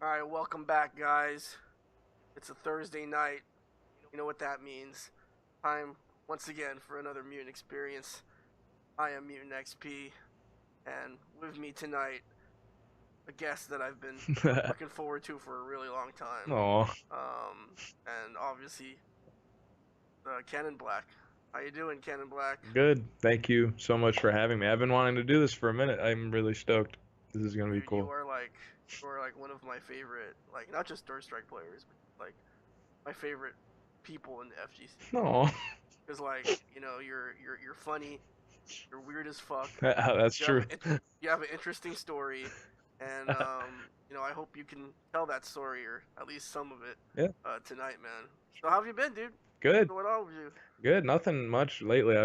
All right, welcome back, guys. It's a Thursday night. You know what that means. Time once again for another Mutant Experience. I am Mutant XP, and with me tonight, a guest that I've been looking forward to for a really long time. Oh, And obviously, Keninblack. How you doing, Keninblack? good. Thank you so much for having me. I've been wanting to do this for a minute. I'm really stoked. This is gonna be Dude, you cool. are like one of my favorite, like not just Third Strike players, but like my favorite people in the FGC. Oh, Because you're funny, you're weird as fuck. that's You have true. a, you have an interesting story, and I hope you can tell that story or at least some of it Yeah, tonight, man. So how have you been, dude? What's good, going on with you? good. Nothing much lately.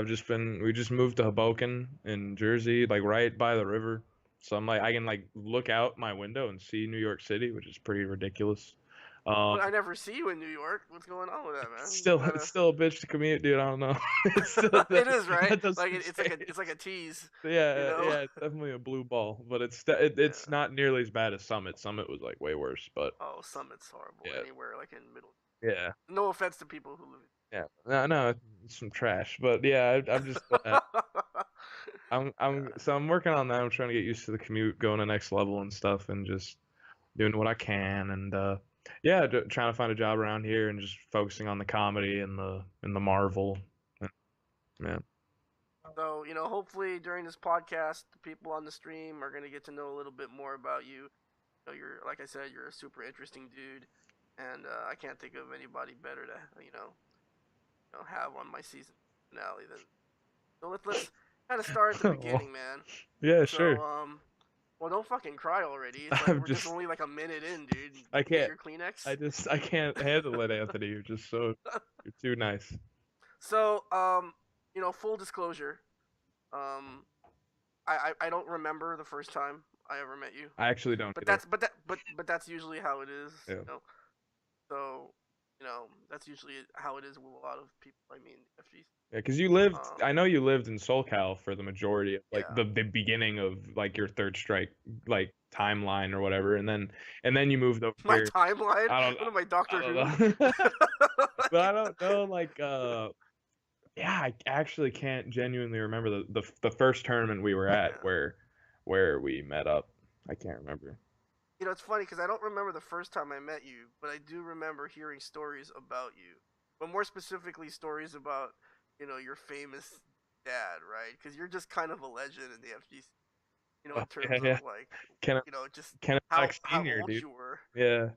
We just moved to Hoboken in Jersey, like right by the river. So I'm like, I can like look out my window and see New York City, which is pretty ridiculous. Um, Well, I never see you in New York. What's going on with that, man? You it's gotta. still a bitch to commute, dude. I don't know. It's still It is right. that Like doesn't it's like change. it's like a tease, you Yeah, know. yeah, it's definitely a blue ball, but it's Yeah. not nearly as bad as Summit. Summit was like way worse, but Oh, Summit's horrible. yeah, Anywhere like in middle. yeah, No offense to people who live. yeah. No, no, it's some trash, but yeah, I'm just Yeah. I'm working on that. I'm trying to get used to the commute, going to next level and stuff, and just doing what I can, and yeah, trying to find a job around here and just focusing on the comedy and the Marvel. Yeah. So, hopefully during this podcast, the people on the stream are going to get to know a little bit more about you. You're, like I said, you're a super interesting dude. And I can't think of anybody better to, have on my season finale than. So let's kind of start at the Well, beginning, man. yeah, So, sure. well, don't fucking cry already. It's like I'm we're just just only like a minute in, dude. I Can you get can't. your Kleenex? I can't handle it, Anthony. You're too nice. So, full disclosure, um, I don't remember the first time I ever met you. I actually don't But either. that's usually how it is, Yeah. So, that's usually how it is with a lot of people. I mean, FGs. Yeah, because you lived. Um, I know you lived in SoCal for the majority of like yeah. the beginning of like your third strike like timeline or whatever, and then you moved over My here. timeline. I don't What am I, I Doctor don't Who? know, but I don't know like yeah, I actually can't genuinely remember the first tournament we were at Yeah. where we met up. I can't remember. It's funny because I don't remember the first time I met you, but I do remember hearing stories about you. But more specifically, stories about your famous dad, right? Because you're just kind of a legend in the FGC. In Yeah, terms yeah. of like, Kenneth just Kenneth how Black how Senior, old dude. you were. Yeah.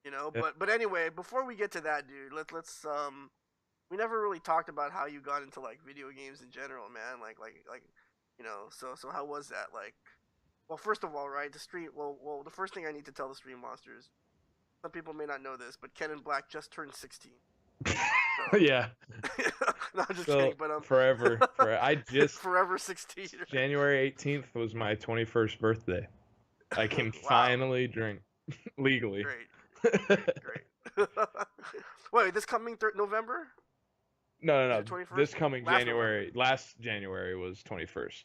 Yeah. But anyway, before we get to that, dude, let's we never really talked about how you got into like video games in general, man. So how was that like? Well, first of all, right, the stream. Well, the first thing I need to tell the stream monsters. Some people may not know this, but Keninblack just turned 16. So, Yeah. no, I'm just kidding. So But I just forever 16. Right? January 18th was my 21st birthday. I can Wow, finally drink legally. great, great. Wait, this coming November No, is no, your no. 21st? This coming Last November. January, last January was 21st.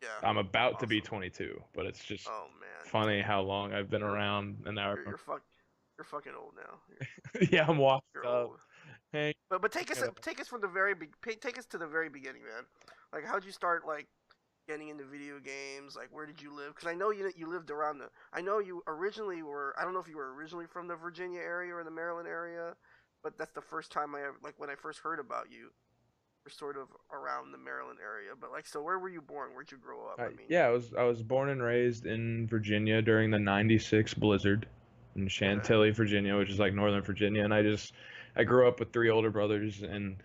Yeah, I'm about to be awesome. 22, but it's just Oh man, funny how long I've been you're around and now you're you're fucking old now. yeah, I'm washed You're up. old. Hang But take us it up. take us from the very take us to the very beginning, man. Like, how'd you start like getting into video games? Like, where did you live? Because I know you lived around the. I know you originally were. I don't know if you were originally from the Virginia area or the Maryland area, but that's the first time I ever, like when I first heard about you. You're sort of around the Maryland area, but like, so where were you born? Where'd you grow up? I mean, Yeah, I was born and raised in Virginia during the '96 blizzard in okay. Chantilly, Virginia, which is like Northern Virginia, and I grew up with three older brothers, and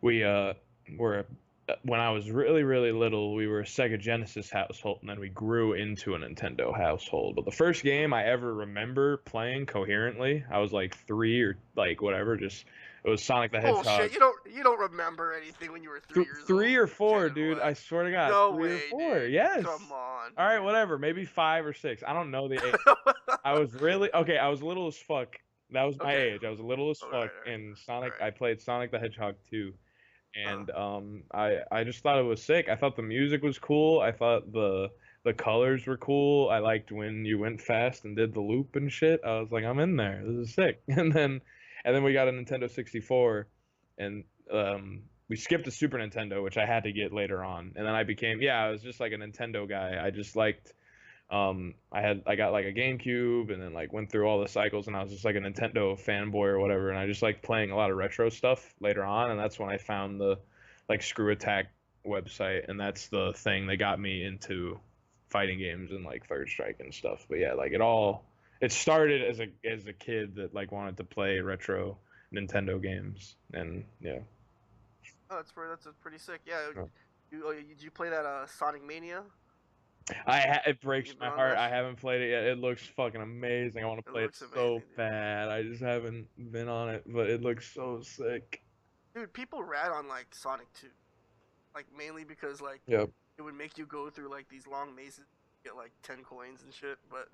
we were when I was really little, we were a Sega Genesis household, and then we grew into a Nintendo household. But the first game I ever remember playing coherently, I was like three or like whatever, just it was Sonic the Bullshit. Hedgehog. You don't remember anything when you were 3 years Three old, or four, Kenan dude. I Black. swear to God, No three or way, four. dude. Yes. Come on, All right, dude. whatever. Maybe five or six. I don't know the age. I was really okay. I was little as fuck. That was my Okay. age. I was little as All fuck. right. All right. And All Sonic, right. I played Sonic the Hedgehog 2, Uh, and I just thought it was sick. I thought the music was cool. I thought The colors were cool. I liked when you went fast and did the loop and shit. I was like, I'm in there. This is sick. And then we got a Nintendo 64, and we skipped a Super Nintendo, which I had to get later on. And then I was just like a Nintendo guy. I just liked I got like a GameCube, and then like went through all the cycles, and I was just like a Nintendo fanboy or whatever, and I just like playing a lot of retro stuff later on, and that's when I found the like Screw Attack website, and that's the thing that got me into fighting games and like Third Strike and stuff. But yeah, like it started as a kid that like wanted to play retro Nintendo games, and yeah. Oh, that's pretty sick. Yeah. Did you play that Sonic Mania? It breaks You've been my on heart. that? I haven't played it yet. It looks fucking amazing. I want to It play it looks amazing, so dude. bad. I just haven't been on it, but it looks so sick. Dude, people rat on like Sonic 2, like mainly because like Yep. it would make you go through like these long mazes, get like 10 coins and shit. But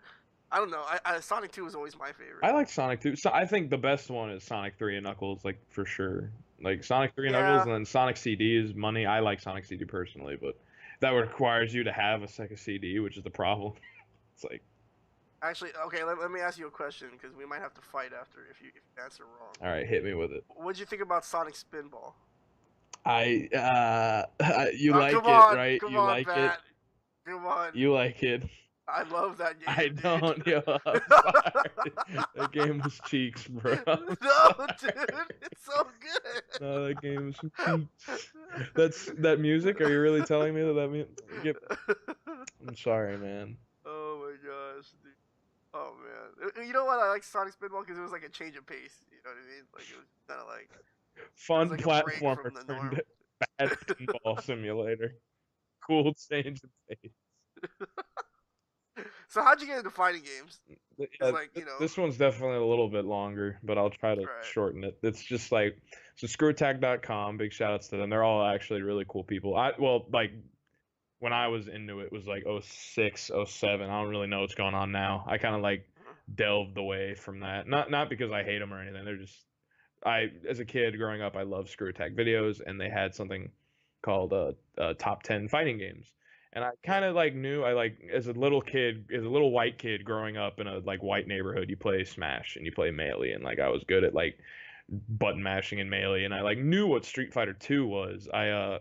I don't know. I Sonic 2 was always my favorite. I like Sonic 2. So I think the best one is Sonic 3 and Knuckles, like for sure. Like Sonic 3 and Knuckles, Yeah, and then Sonic CD is money. I like Sonic CD personally, but that requires you to have a Sega CD, which is the problem. It's like, actually, okay. Let me ask you a question because we might have to fight after if you answer wrong. all right, hit me with it. What'd you think about Sonic Spinball? You like it, Oh, right? come You on, like it. Pat. Come on. You like it. I love that I game, dude. don't, yo. I'm sorry. That game was cheeks, bro. I'm No, sorry. dude, it's so good. No, that game was some cheeks. That's that music. Are you really telling me that? I'm sorry, man. Oh my gosh, dude. Oh man. You know what? I like Sonic Spinball because it was like a change of pace. You know what I mean? Like it was kind of like it was Fun like a break platformer from the norm. turned bad pinball simulator. Cool change of pace. So how'd you get into fighting games? It's Yeah, like you know, this one's definitely a little bit longer, but I'll try to right? shorten it. It's just like so screwattack.com, big shout outs to them. They're all actually really cool people. Like when I was into it was like '06, '07. I don't really know what's going on now. I kind of like Uh-huh. delved away from that. Not because I hate them or anything. They're just as a kid growing up, I loved Screw Attack videos, and they had something called top 10 fighting games. And I Yeah. kind of like knew I like as a little kid, as a little white kid growing up in a like white neighborhood, you play Smash and you play Melee, and like I was good at like button mashing in Melee, and I like knew what Street Fighter 2 was. I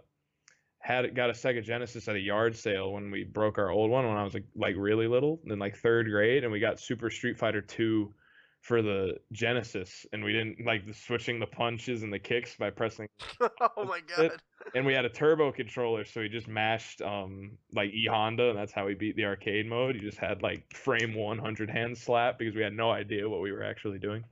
got a Sega Genesis at a yard sale when we broke our old one when I was like really little, in like third grade, and we got Super Street Fighter 2 for the Genesis, and we didn't like the switching the punches and the kicks by pressing Oh my it. god. And we had a turbo controller, so we just mashed like E Honda, and that's how we beat the arcade mode. You just had like frame 100 hand slap because we had no idea what we were actually doing.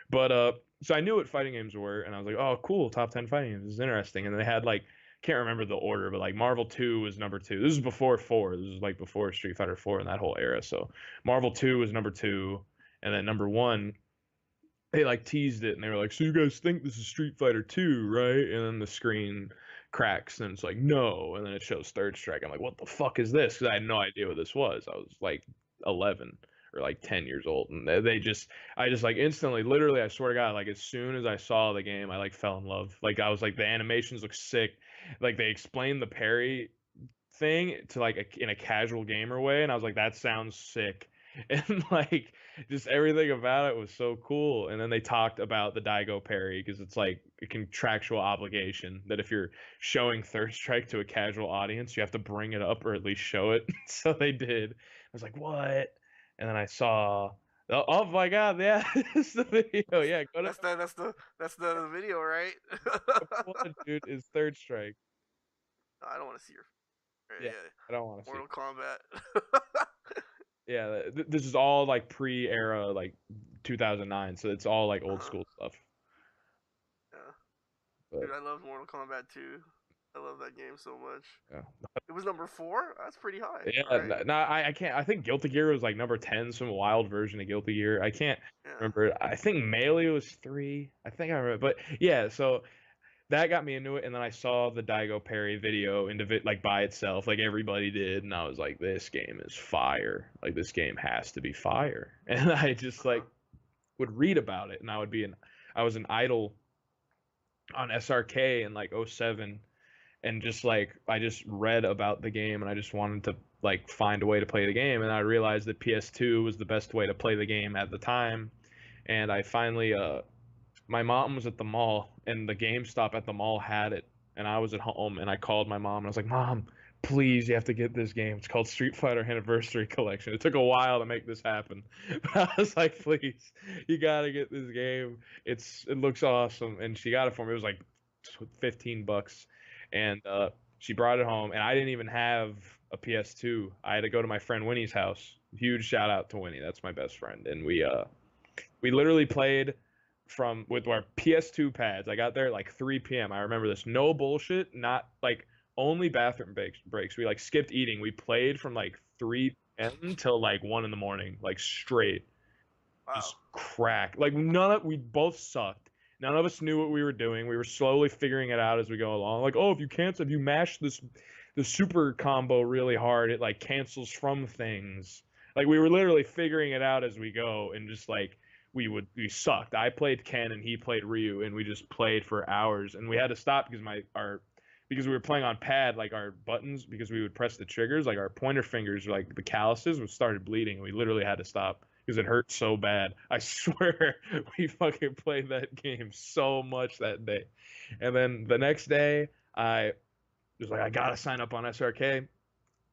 But so I knew what fighting games were, and I was like, oh, cool, top 10 fighting games. This is interesting. And they had like, can't remember the order, but like Marvel 2 was number 2. This is before 4. This is like before Street Fighter 4 and that whole era. So Marvel 2 was number 2, and then number 1, they like teased it, and they were like, so you guys think this is Street Fighter 2, right? And then the screen cracks, and it's like, no. And then it shows Third Strike. I'm like, what the fuck is this? Because I had no idea what this was. I was like 11 or like 10 years old, and I just like instantly, literally, I swear to God, like as soon as I saw the game, I like fell in love. Like I was like, the animations look sick. Like they explained the parry thing to like in a casual gamer way, and I was like, that sounds sick. And like just everything about it was so cool. And then they talked about the Daigo parry because it's like a contractual obligation that if you're showing Third Strike to a casual audience, you have to bring it up or at least show it. So they did. I was like, what? And then I saw, oh my God, yeah, this is the video. Yeah, go to That's the video, right? number one, dude, is Third Strike. I don't want to see your. Yeah, Yeah, I don't want to see. Mortal Kombat. Yeah, this is all like pre-era, like 2009, so it's all like old Uh-huh. school stuff. Yeah, But dude, I love Mortal Kombat 2. I love that game so much. yeah, It was number 4. That's pretty high. yeah. All right. No, I can't. I think Guilty Gear was like number 10, some wild version of Guilty Gear. I can't Yeah. remember. I think Melee was 3. I think I remember. But yeah, so that got me into it, and then I saw the Daigo Parry video like by itself, like everybody did, and I was like, this game is fire. Like this game has to be fire. And I just Uh-huh. like would read about it, and I was an idol on SRK in like '07, and just like I just read about the game and I just wanted to like find a way to play the game, and I realized that PS2 was the best way to play the game at the time. And I finally my mom was at the mall and the GameStop at the mall had it, and I was at home and I called my mom and I was like, "Mom, please, you have to get this game. It's called Street Fighter Anniversary Collection." It took a while to make this happen, but I was like, "Please, you gotta get this game. It looks awesome." And she got it for me. It was like $15, and she brought it home, and I didn't even have a PS2. I had to go to my friend Winnie's house. Huge shout out to Winnie. That's my best friend, and we literally played from with our PS2 pads. I got there at like 3 p.m. I remember this. No bullshit. Not like only bathroom breaks. We like skipped eating. We played from like 3 p.m. till like 1 in the morning, like straight. Wow. Just crack. Like none of we both sucked. None of us knew what we were doing. We were slowly figuring it out as we go along. Like, oh, if you mash the super combo really hard, it like cancels from things. Like we were literally figuring it out as we go, and just like we sucked. I played Ken and he played Ryu, and we just played for hours, and we had to stop because because we were playing on pad, like our buttons, because we would press the triggers, like our pointer fingers, like the calluses, would started bleeding, and we literally had to stop because it hurt so bad. I swear we fucking played that game so much that day. And then the next day, I was like, I gotta sign up on SRK.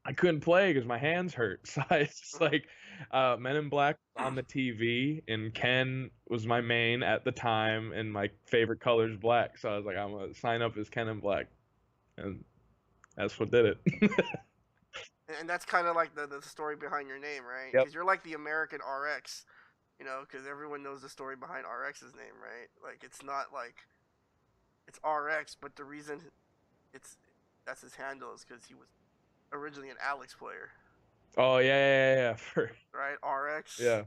I couldn't play because my hands hurt. So I just like Men in Black was on the TV, and Ken was my main at the time, and my favorite color is black. So I was like, I'm gonna sign up as Keninblack, and that's what did it. And that's kind of like the story behind your name, right? Yep. Because you're like the American RX, because everyone knows the story behind RX's name, right? Like it's not like it's RX, but the reason it's that's his handle is because he was originally an Alex player, Oh yeah. For right? RX, yeah.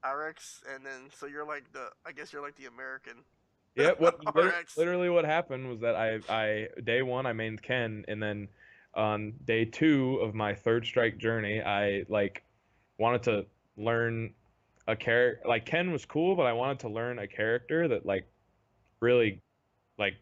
RX, and then so you're like I guess you're like the American Yeah, RX. literally what happened was that I day one I mained Ken, and then on day two of my third strike journey, I like wanted to learn a character. Like Ken was cool, but I wanted to learn a character that like really like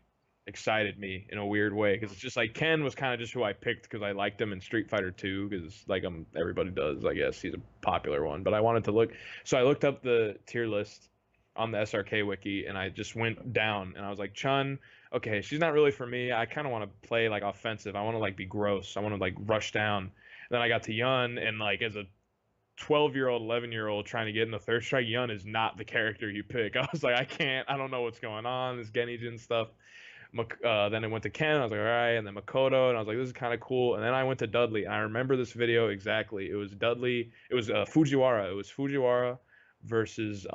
excited me in a weird way, because it's just like Ken was kind of just who I picked because I liked him in Street Fighter 2, because like everybody does, I guess he's a popular one, but I wanted to look, so I looked up the tier list on the SRK wiki, and I just went down and I was like, Chun, okay, she's not really for me. I kind of want to play like offensive. I want to like be gross. I want to like rush down. And then I got to Yun, and like as a 12-year-old, 11-year-old trying to get in the third strike, Yun is not the character you pick. I was like, I don't know what's going on, this Genijin stuff. Then I went to Ken. I was like, all right, and then Makoto, and I was like, this is kind of cool. And then I went to Dudley, and I remember this video exactly. It was Dudley. It was Fujiwara. It was Fujiwara versus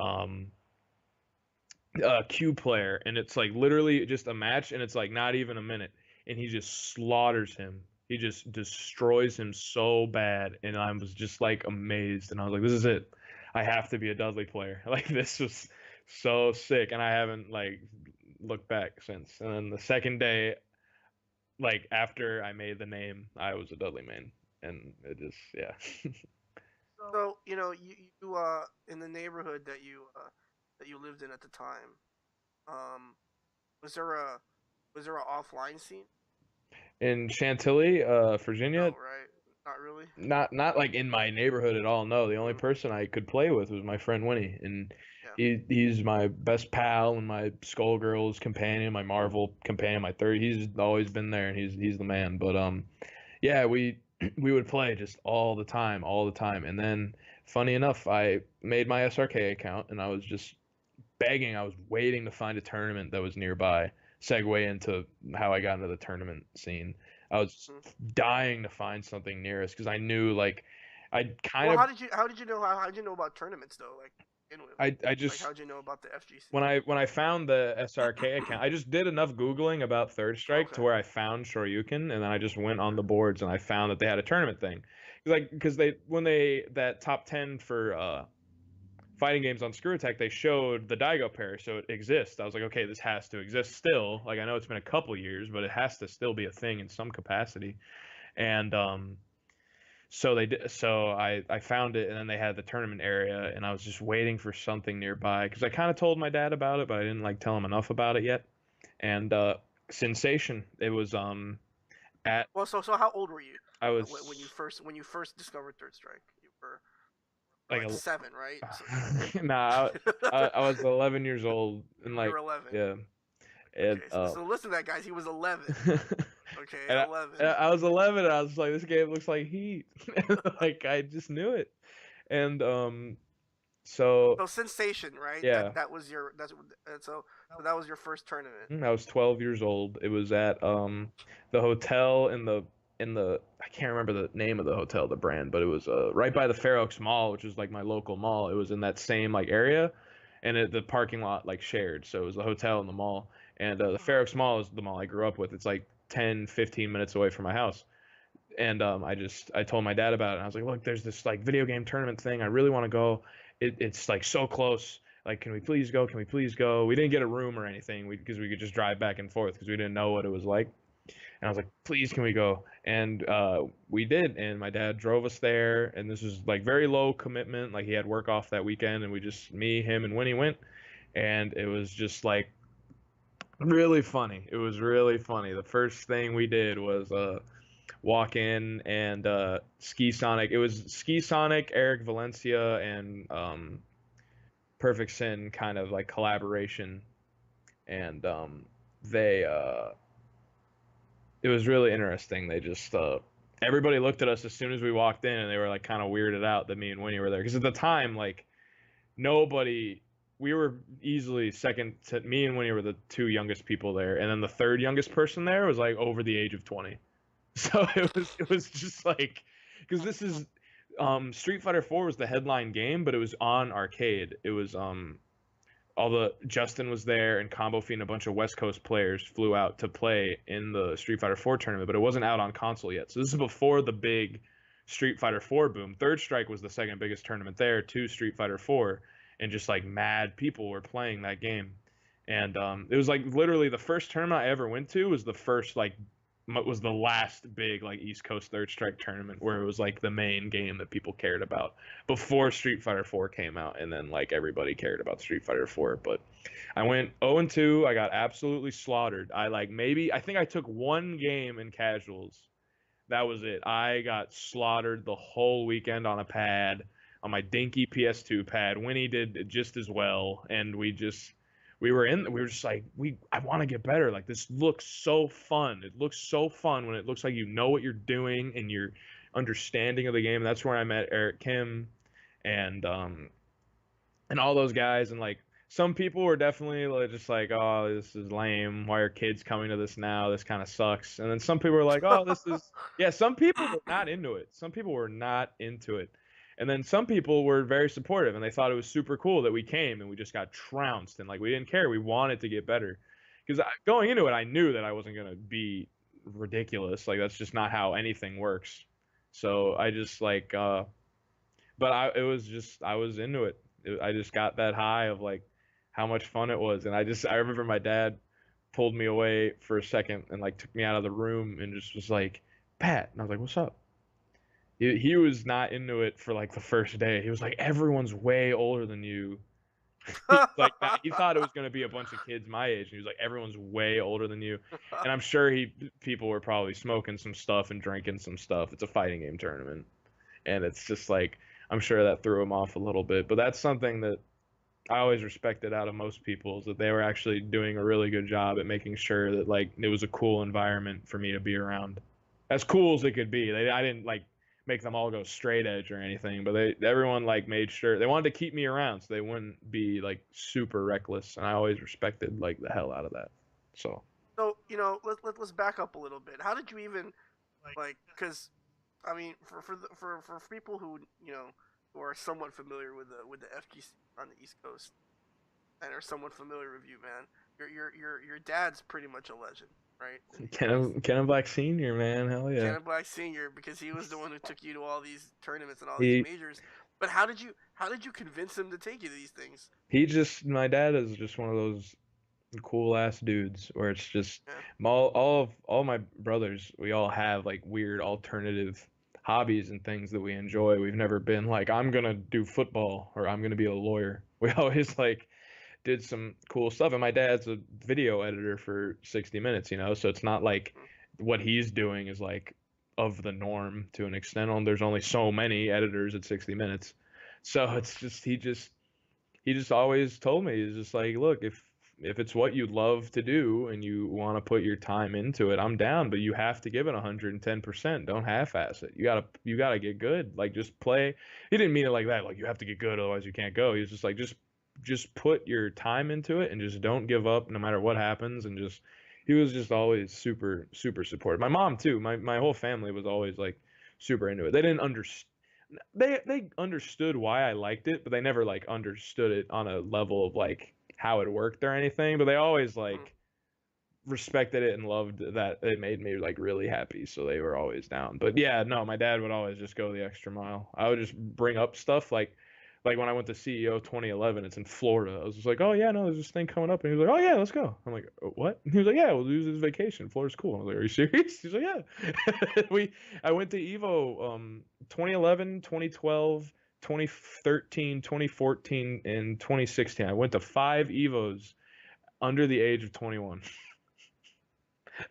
Q player, and it's like literally just a match, and it's like not even a minute, and he just slaughters him. He just destroys him so bad, and I was just like amazed, and I was like, this is it. I have to be a Dudley player. Like this was so sick, and I haven't like looked back since. And then the second day, like after I made the name, I was a Dudley main, and it just yeah. So you in the neighborhood that you lived in at the time, um, was there a offline scene? In Chantilly, Virginia, No, right? Not really. not like in my neighborhood at all. No, the only Mm, person I could play with was my friend Winnie, and yeah. he's my best pal and my Skullgirls companion, my Marvel companion, my third. He's always been there, and he's the man. But yeah, we would play just all the time. And then, funny enough, I made my SRK account, and I was just begging. I was waiting to find a tournament that was nearby. Segue into how I got into the tournament scene. I was Mm. dying to find something near us because I knew like I kind Well, of how did you know about tournaments though? Like, in with I like just how did you know about the FGC? when I found the SRK account, I just did enough googling about Third Strike to Okay. where I found Shoryuken, and then I just went on the boards and I found that they had a tournament thing. Because they when they that top 10 for fighting games on Screw Attack, they showed the Daigo pair, so it exists. I was like, okay, this has to exist still. Like I know it's been a couple years, but it has to still be a thing in some capacity. And so they did. So I found it, and then they had the tournament area, and I was just waiting for something nearby because I kind of told my dad about it, but I didn't like tell him enough about it yet. And Sensation, it was At Well, so how old were you I when you was first discovered Third Strike? You were like like a 7, right? So nah, I was 11 years old and you were like 11. yeah, and Okay, so listen to that, guys. He was 11. Okay, and 11. I was 11 and I was like, this game looks like Heat. Like I just knew it. And so So Sensation, right? yeah, That was your so that was your first tournament. I was 12 years old. It was at the hotel in the I can't remember the name of the hotel, the brand, but it was right by the Fair Oaks Mall, which is like my local mall. It was in that same like area, and the parking lot like shared. So it was the hotel and the mall. And the Fair Mhm. Oaks Mall is the mall I grew up with. It's like 10, 15 minutes away from my house. And I told my dad about it. And I was like, look, there's this like video game tournament thing. I really want to go. It's like so close. Like, can we please go? Can we please go? We didn't get a room or anything because we could just drive back and forth because we didn't know what it was like. And I was like, please, can we go? And we did. And my dad drove us there. And this was like very low commitment. Like he had work off that weekend, and we just me, him, and Winnie went. And it was just like really funny. It was really funny. The first thing we did was walk in and Ski Sonic. It was Ski Sonic, Eric Valencia, and Perfect Sin kind of like collaboration, and they it was really interesting. They just everybody looked at us as soon as we walked in, and they were like kind of weirded out that me and Winnie were there because at the time like nobody. We were easily second to me and Winnie were the two youngest people there, and then the third youngest person there was like over the age of 20. So it was just like because this is Street Fighter 4 was the headline game, but it was on arcade. It was all the Justin was there and Combo Fiend, a bunch of West Coast players flew out to play in the Street Fighter 4 tournament, but it wasn't out on console yet. So this is before the big Street Fighter 4 boom. Third Strike was the second biggest tournament there to Street Fighter 4, and just like mad people were playing that game. And it was like literally the first tournament I ever went to was the first like was the last big like East Coast Third Strike tournament where it was like the main game that people cared about before Street Fighter 4 came out, and then like everybody cared about Street Fighter 4. But I went 0-2. I got absolutely slaughtered. I think I took one game in casuals. That was it. I got slaughtered the whole weekend on a pad, on my dinky PS2 pad. Winnie did just as well, and we were just like I want to get better. Like this looks so fun. It looks so fun when it looks like you know what you're doing and you're understanding of the game. That's where I met Eric Kim and all those guys. And like some people were definitely like just like, oh, this is lame. Why are kids coming to this now? This kind of sucks. And then some people were like, oh, this is yeah. Some people were not into it. Some people were not into it. And then some people were very supportive and they thought it was super cool that we came and we just got trounced and like we didn't care. We wanted to get better. Because going into it, I knew that I wasn't going to be ridiculous. Like that's just not how anything works. So I just like but it was just I was into it. I just got that high of like how much fun it was, and I remember my dad pulled me away for a second and like took me out of the room and just was like, Pat, and I was like, what's up? He was not into it for like the first day. He was like, everyone's way older than you. He thought it was gonna be a bunch of kids my age, and he was like, everyone's way older than you. And I'm sure people were probably smoking some stuff and drinking some stuff. It's a fighting game tournament, and it's just like I'm sure that threw him off a little bit. But that's something that I always respected out of most people is that they were actually doing a really good job at making sure that like it was a cool environment for me to be around. As cool as it could be. I didn't like make them all go straight edge or anything, but everyone like made sure they wanted to keep me around so they wouldn't be like super reckless, and I always respected like the hell out of that. So So let's back up a little bit. How did you even like? Because I mean, for people who who are somewhat familiar with the FGC on the East Coast and are somewhat familiar with you, man, your dad's pretty much a legend, right? Keninblack Senior, man, hell yeah. Keninblack Senior, because he was the one who took you to all these tournaments and all these He majors. But how did you convince him to take you to these things? he just my dad is just one of those cool ass dudes where it's just Yeah. all my brothers, we all have like weird alternative hobbies and things that we enjoy. We've never been like I'm gonna do football or I'm gonna be a lawyer. We always like did some cool stuff, and my dad's a video editor for 60 Minutes, so it's not like what he's doing is like of the norm to an extent. On there's only so many editors at 60 minutes, so it's just he just always told me, he's just like, look, if it's what you love to do and you want to put your time into it, I'm down, but you have to give it 110%. Don't half-ass it. You gotta get good. Like, just play. He didn't mean it like that, like you have to get good, otherwise you can't go. He was just like, just put your time into it and just don't give up no matter what happens. And just he was just always super super supportive. My mom too. My whole family was always like super into it. They didn't understand. They understood why I liked it, but they never like understood it on a level of like how it worked or anything. But they always Mm. like respected it and loved that it made me like really happy, so they were always down. But yeah, no, my dad would always just go the extra mile. I would just bring up stuff like when I went to CEO 2011, it's in Florida. I was just like, oh yeah, no, there's this thing coming up, and he was like, oh yeah, let's go. I'm like, what? He was like, yeah, we'll use this vacation. Florida's cool. I was like, are you serious? He's like, yeah. I went to Evo 2011, 2012, 2013, 2014, and 2016. I went to 5 Evos under the age of 21.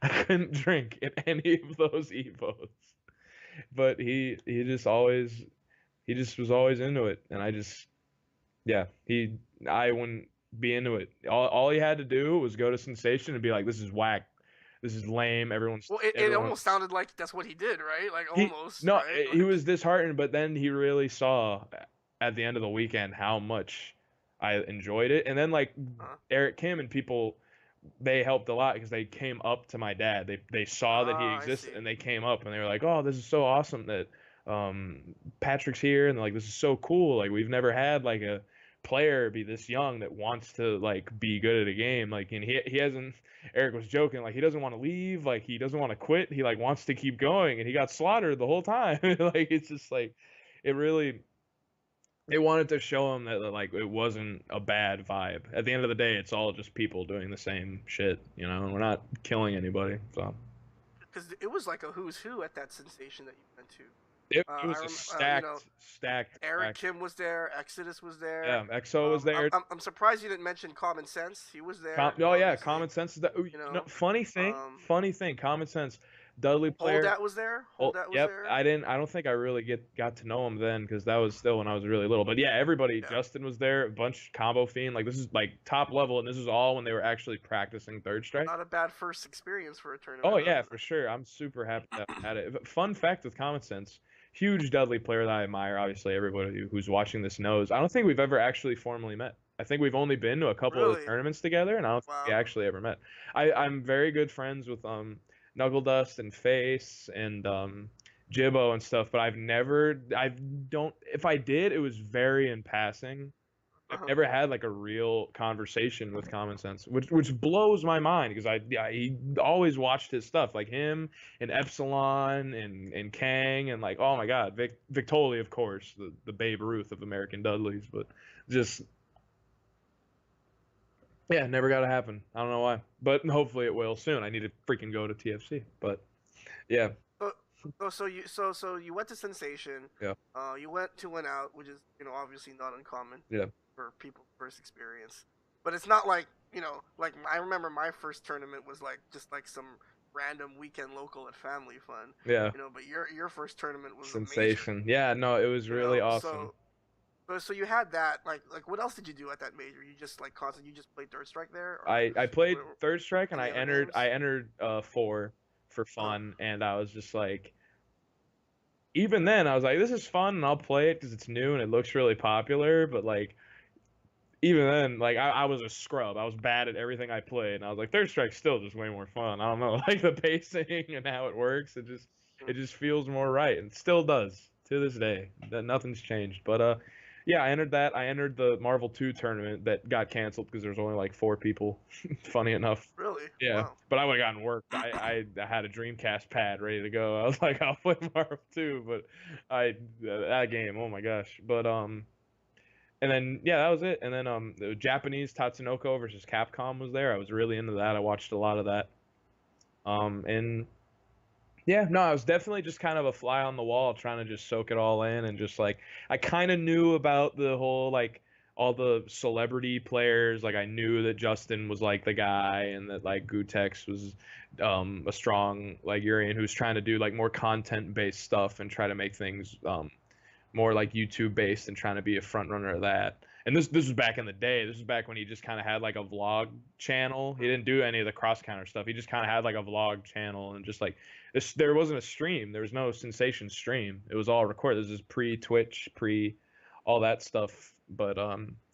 I couldn't drink at any of those Evos. But he just always he just was always into it, and I just yeah, I wouldn't be into it. All he had to do was go to Sensation and be like, this is whack. This is lame. Well, it almost Everyone's sounded like that's what he did, right? Like he almost, no, right? he was disheartened, but then he really saw at the end of the weekend how much I enjoyed it. And then like uh, Eric Kim and people, they helped a lot because they came up to my dad. They saw that he I see. existed and they came up and they were like, "Oh, this is so awesome that Patrick's here," and like, this is so cool. Like, we've never had like a player be this young that wants to like be good at a game. Like, and he hasn't. Eric was joking, like, he doesn't want to leave, like he doesn't want to quit. He like wants to keep going, and he got slaughtered the whole time. Like, it's just like it really they wanted to show him that like it wasn't a bad vibe. At the end of the day, it's all just people doing the same shit, and we're not killing anybody. So Because it was like a who's who at that sensation that you went to. it was a stacked Eric bracket. Kim was there, Exodus was there. Yeah, EXO was there. I'm surprised you didn't mention Common Sense. He was there, Oh yeah, obviously. common sense is that. You know, Funny thing. Common sense. Dudley player. Holdat was there. Oh, Holdat was yep. there. I don't think I really got to know him then because that was still when I was really little. But yeah, everybody. Yeah. Justin was there. A bunch combo fiend. Like, this is like top level, and this is all when they were actually practicing third strike. Not a bad first experience for a tournament. Oh yeah, for sure. I'm super happy that I had it. Fun fact with Common Sense, huge Dudley player that I admire. Obviously, everybody who's watching this knows. I don't think we've ever actually formally met. I think we've only been to a couple of Really? tournaments together, and I don't think we Wow. actually ever met. I'm very good friends with Knuckle Dust and Face and Jibbo and stuff, but I don't. If I did, it was very in passing. I've Uh-huh. never had like a real conversation with Common Sense, which blows my mind because he always watched his stuff, like him and Epsilon and Kang, and like, oh my God, Victoli, of course, the Babe Ruth of American Dudleys. But just yeah, never got to happen. I don't know why, but hopefully it will soon. I need to freaking go to TFC, but yeah. So you went to Sensation. Yeah. You went to Win Out, which is obviously not uncommon Yeah. for people's first experience. But it's not like like I remember my first tournament was like just like some random weekend local at Family Fun. Yeah. But your first tournament was a major. Sensation. Yeah, no, it was really awesome. So you had that like what else did you do at that major? You just like constantly you just played Third Strike there? Or I played Third Strike and any other games? I entered 4 for fun, and I was just like, even then I was like, this is fun and I'll play it because it's new and it looks really popular, but like, even then, like, I was a scrub. I was bad at everything I played, and I was like, Third Strike's still just way more fun. I don't know, like the pacing and how it works, it just feels more right, and still does to this day. That nothing's changed. But yeah, I entered that. I entered the Marvel 2 tournament that got canceled because there was only like 4 people. Funny enough. Really? Yeah, Wow. but I would have gotten worked. I had a Dreamcast pad ready to go. I was like, I'll play Marvel 2, but that game, oh my gosh. But and then yeah, that was it. And then the Japanese Tatsunoko versus Capcom was there. I was really into that. I watched a lot of that. And yeah, no, I was definitely just kind of a fly on the wall trying to just soak it all in, and just like, I kind of knew about the whole like all the celebrity players. Like I knew that Justin was like the guy, and that like Gutex was a strong like Urian who's trying to do like more content based stuff and try to make things more like YouTube based and trying to be a front runner of that. And this was back in the day. This was back when he just kind of had like a vlog channel. He didn't do any of the cross counter stuff. He just kind of had like a vlog channel and just like there wasn't a stream. There was no sensation stream. It was all recorded. This is pre Twitch, pre all that stuff. But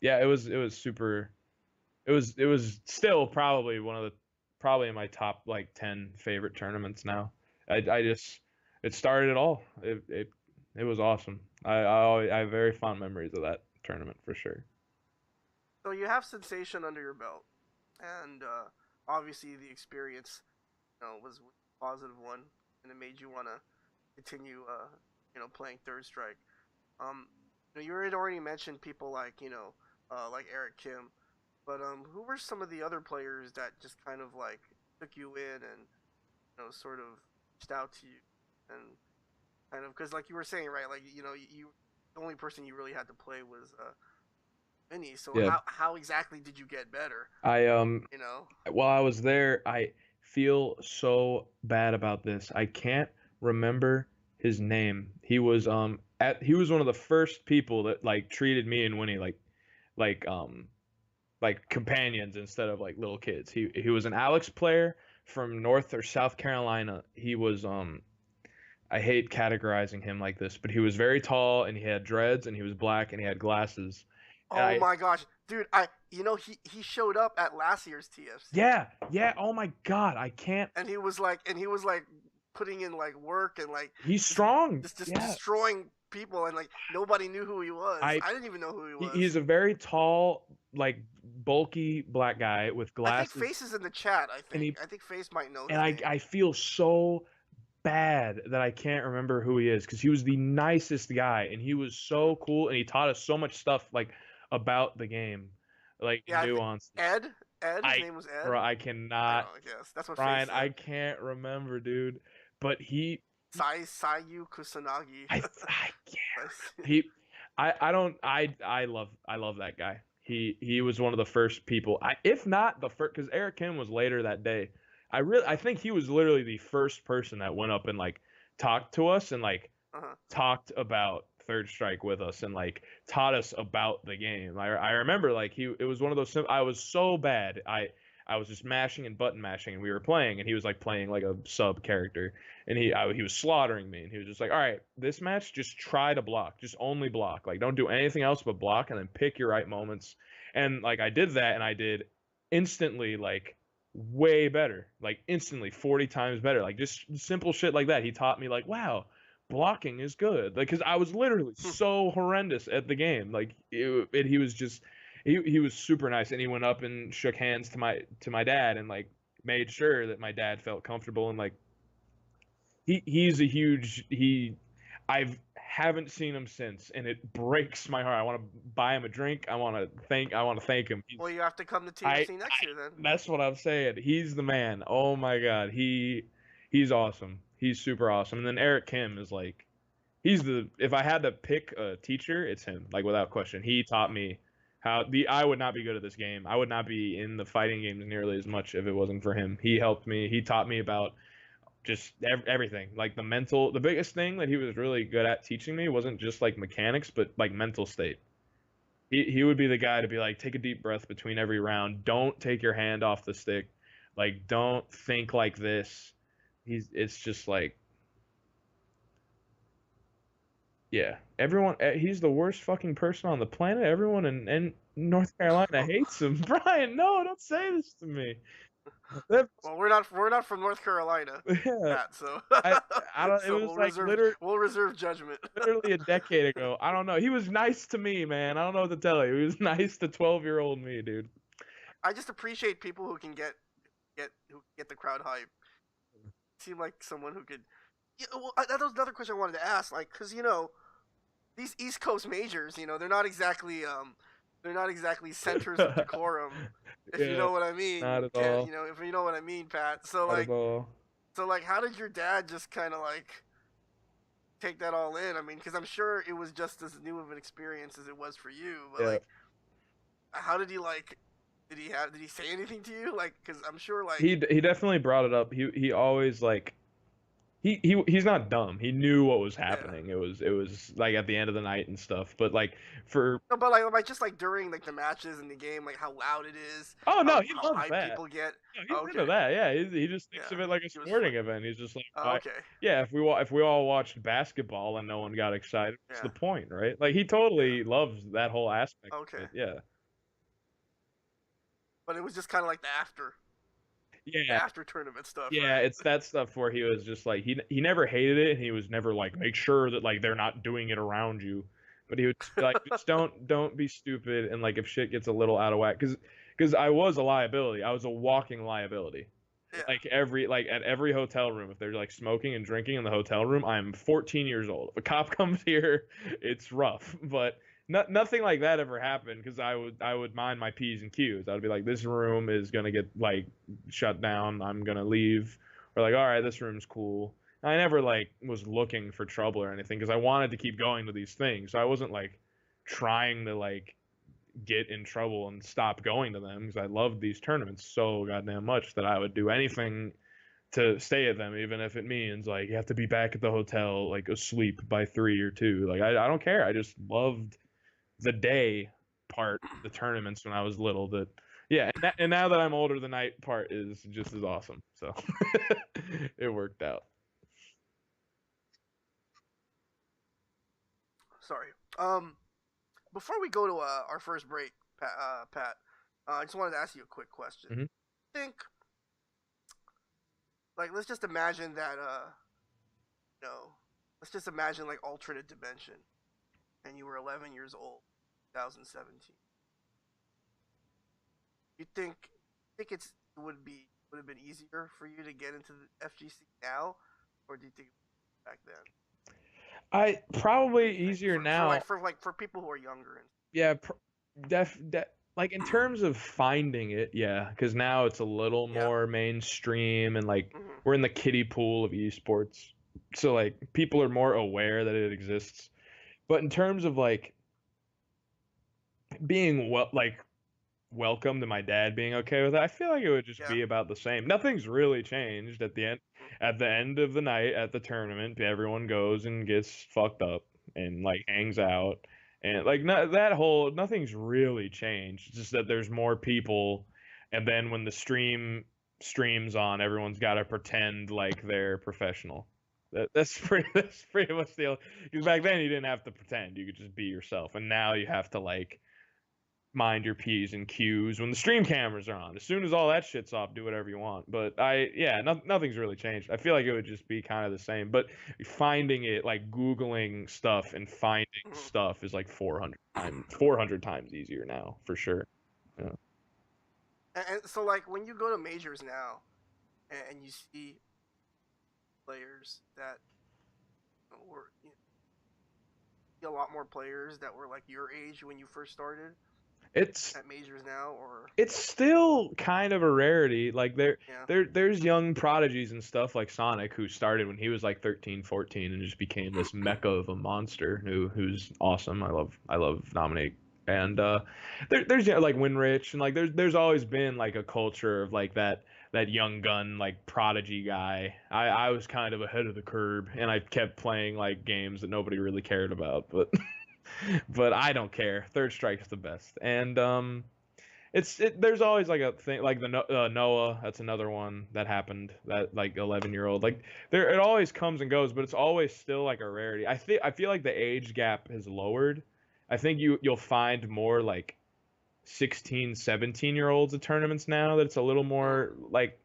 yeah, it was super. It was still probably one of the probably in my top like 10 favorite tournaments now. I just it started it all. It was awesome. I have very fond memories of that tournament for sure. So you have sensation under your belt, and obviously the experience, was a positive one, and it made you want to continue, playing Third Strike. Um, you had already mentioned people like like Eric Kim, but who were some of the other players that just kind of like took you in and sort of reached out to you and kind of because like you were saying right, like you the only person you really had to play was Vinny. So Yeah. how exactly did you get better? I You know. while I was there, I feel so bad about this. I can't remember his name. He was one of the first people that like treated me and Winnie like like companions instead of like little kids. He was an Alex player from North or South Carolina. He was I hate categorizing him like this, but he was very tall and he had dreads and he was black and he had glasses. And Oh my gosh, dude! He showed up at last year's TFC. yeah, yeah, oh my God, I can't. And he was like putting in like work and like He's strong. just Yeah. destroying people and like nobody knew who he was. I I didn't even know who he was. he's a very tall, like bulky black guy with I think glasses. Face is in the chat. And he I think Face might know his and name. I feel so bad that I can't remember who he is because he was the nicest guy and he was so cool and he taught us so much stuff like about the game, like Yeah, nuance. Ed. His I name was Ed. bro, I I cannot. don't know, I guess that's what Brian, Face said. I can't remember, dude. But Sayu Kusanagi. I can't. I love that guy. He was one of the first people. If not the first, because Eric Kim was later that day. I think he was literally the first person that went up and like talked to us and like Uh-huh. talked about Third Strike with us and like taught us about the game. I remember like it was one of those. I was so bad. I was just mashing and button mashing and we were playing and he was like playing like a sub character and he was slaughtering me and he was just like, all right, this match just try to block, just only block, like don't do anything else but block and then pick your right moments. And like I did that and I did instantly like way better, like instantly 40 times better, like just simple shit like that. He taught me like, wow, blocking is good, like because I was literally so horrendous at the game. Like he was just he was super nice and he went up and shook hands to my dad and like made sure that my dad felt comfortable and like he's a huge I haven't seen him since and it breaks my heart. I want to buy him a drink. I want to thank him. Well, you have to come to TFC next year then. That's what I'm saying. He's the man. Oh my God. He's awesome. He's super awesome. And then Eric Kim is like if I had to pick a teacher, it's him, like without question. He taught me I would not be good at this game. I would not be in the fighting games nearly as much if it wasn't for him. He helped me. He taught me about just everything, like the biggest thing that he was really good at teaching me wasn't just like mechanics, but like mental state. He would be the guy to be like, take a deep breath between every round. Don't take your hand off the stick. Like, don't think like this. It's just like, yeah, he's the worst fucking person on the planet. Everyone in North Carolina hates him. Brian, no, don't say this to me. Well, we're not from North Carolina, Yeah, Matt, so I don't. so It was like literally we'll reserve judgment. literally a decade ago. I don't know. He was nice to me, man. I don't know what to tell you. He was nice to 12-year-old me, dude. I just appreciate people who can get the crowd hype. Seem like someone who could. Yeah, well, that was another question I wanted to ask, like, because these East Coast majors, they're not exactly centers of decorum, if you know what I mean. Not at all. If you know what I mean, Pat. So Not like, at all. how did your dad just kind of like take that all in? I mean, because I'm sure it was just as new of an experience as it was for you. But Yeah. like, how did he like? Did he say anything to you? Like, because I'm sure like He definitely brought it up. He always like he's not dumb. He knew what was yeah. happening. It was like at the end of the night and stuff. But like for No, but like just like during like the matches in the game, like how loud it is, oh no, he how loves hyped that. people get. No, Oh, he's into okay, that. Yeah, he just thinks yeah, of it like a he was fun. sporting event. He's just like, Oh, why? okay, Yeah, if we all watched basketball and no one got excited, what's the yeah, point, right? Like he yeah, totally loves that whole aspect of okay. it. Yeah. But it was just kind of like the Yeah, after tournament stuff, yeah, right? it's that stuff where he was just like he never hated it and he was never like make sure that like they're not doing it around you. But he would just be like just don't be stupid and like if shit gets a little out of whack cuz I was a liability. I was a walking liability. Yeah, Like at every hotel room if they're like smoking and drinking in the hotel room, I'm 14 years old. If a cop comes here, it's rough. But nothing like that ever happened because I would mind my P's and Q's. I would be like, this room is gonna get like shut down. I'm gonna leave. Or like, all right, this room's cool. I never like was looking for trouble or anything because I wanted to keep going to these things. So I wasn't like trying to like get in trouble and stop going to them because I loved these tournaments so goddamn much that I would do anything to stay at them, even if it means like you have to be back at the hotel like asleep by 3 or 2. Like I don't care. I just loved the day part of the tournaments when I was little. That yeah, and now that I'm older, the night part is just as awesome. So it worked out. sorry. Before we go to our first break, Pat, I just wanted to ask you a quick question. Hmm. Think like let's just imagine that no, let's just imagine like alternate dimension, and you were 11 years old, 2017. You think it would have been easier for you to get into the FGC now, or do you think back then? I What do probably you think easier now. for people who are younger and Yeah, like in terms of finding it, yeah, because now it's a little yeah, more mainstream and like mm-hmm, we're in the kiddie pool of esports. So like people are more aware that it exists. But in terms of like being welcome to my dad being okay with it, I feel like it would just yeah, be about the same. Nothing's really changed mm-hmm, at the end of the night at the tournament, everyone goes and gets fucked up and like hangs out and like that whole nothing's really changed. It's just that there's more people and then when the streams on, everyone's got to pretend like they're professional. That's pretty much the because back then you didn't have to pretend. You could just be yourself. And now you have to like mind your P's and Q's when the stream cameras are on. As soon as all that shit's off, do whatever you want. But yeah, nothing's really changed. I feel like it would just be kind of the same. But finding it, like Googling stuff and finding mm-hmm. stuff is like 400 times easier now, for sure. Yeah. And so like when you go to majors now and you see players that were see a lot more players that were like your age when you first started It's at majors now, or it's still kind of a rarity. Like yeah, there's young prodigies and stuff like Sonic who started when he was like 13, 14 and just became this mecha of a monster who's awesome. I love Dominic. And there's like Winrich and like there's always been like a culture of like that young gun like prodigy guy. I was kind of ahead of the curve and I kept playing like games that nobody really cared about, but but I don't care. Third Strike's the best. And there's always like a thing like the Noah, that's another one that happened, that like 11-year-old, like there it always comes and goes, but it's always still like a rarity. I feel like the age gap has lowered. I think you'll find more like 16, 17-year-olds at tournaments now, that it's a little mm, more like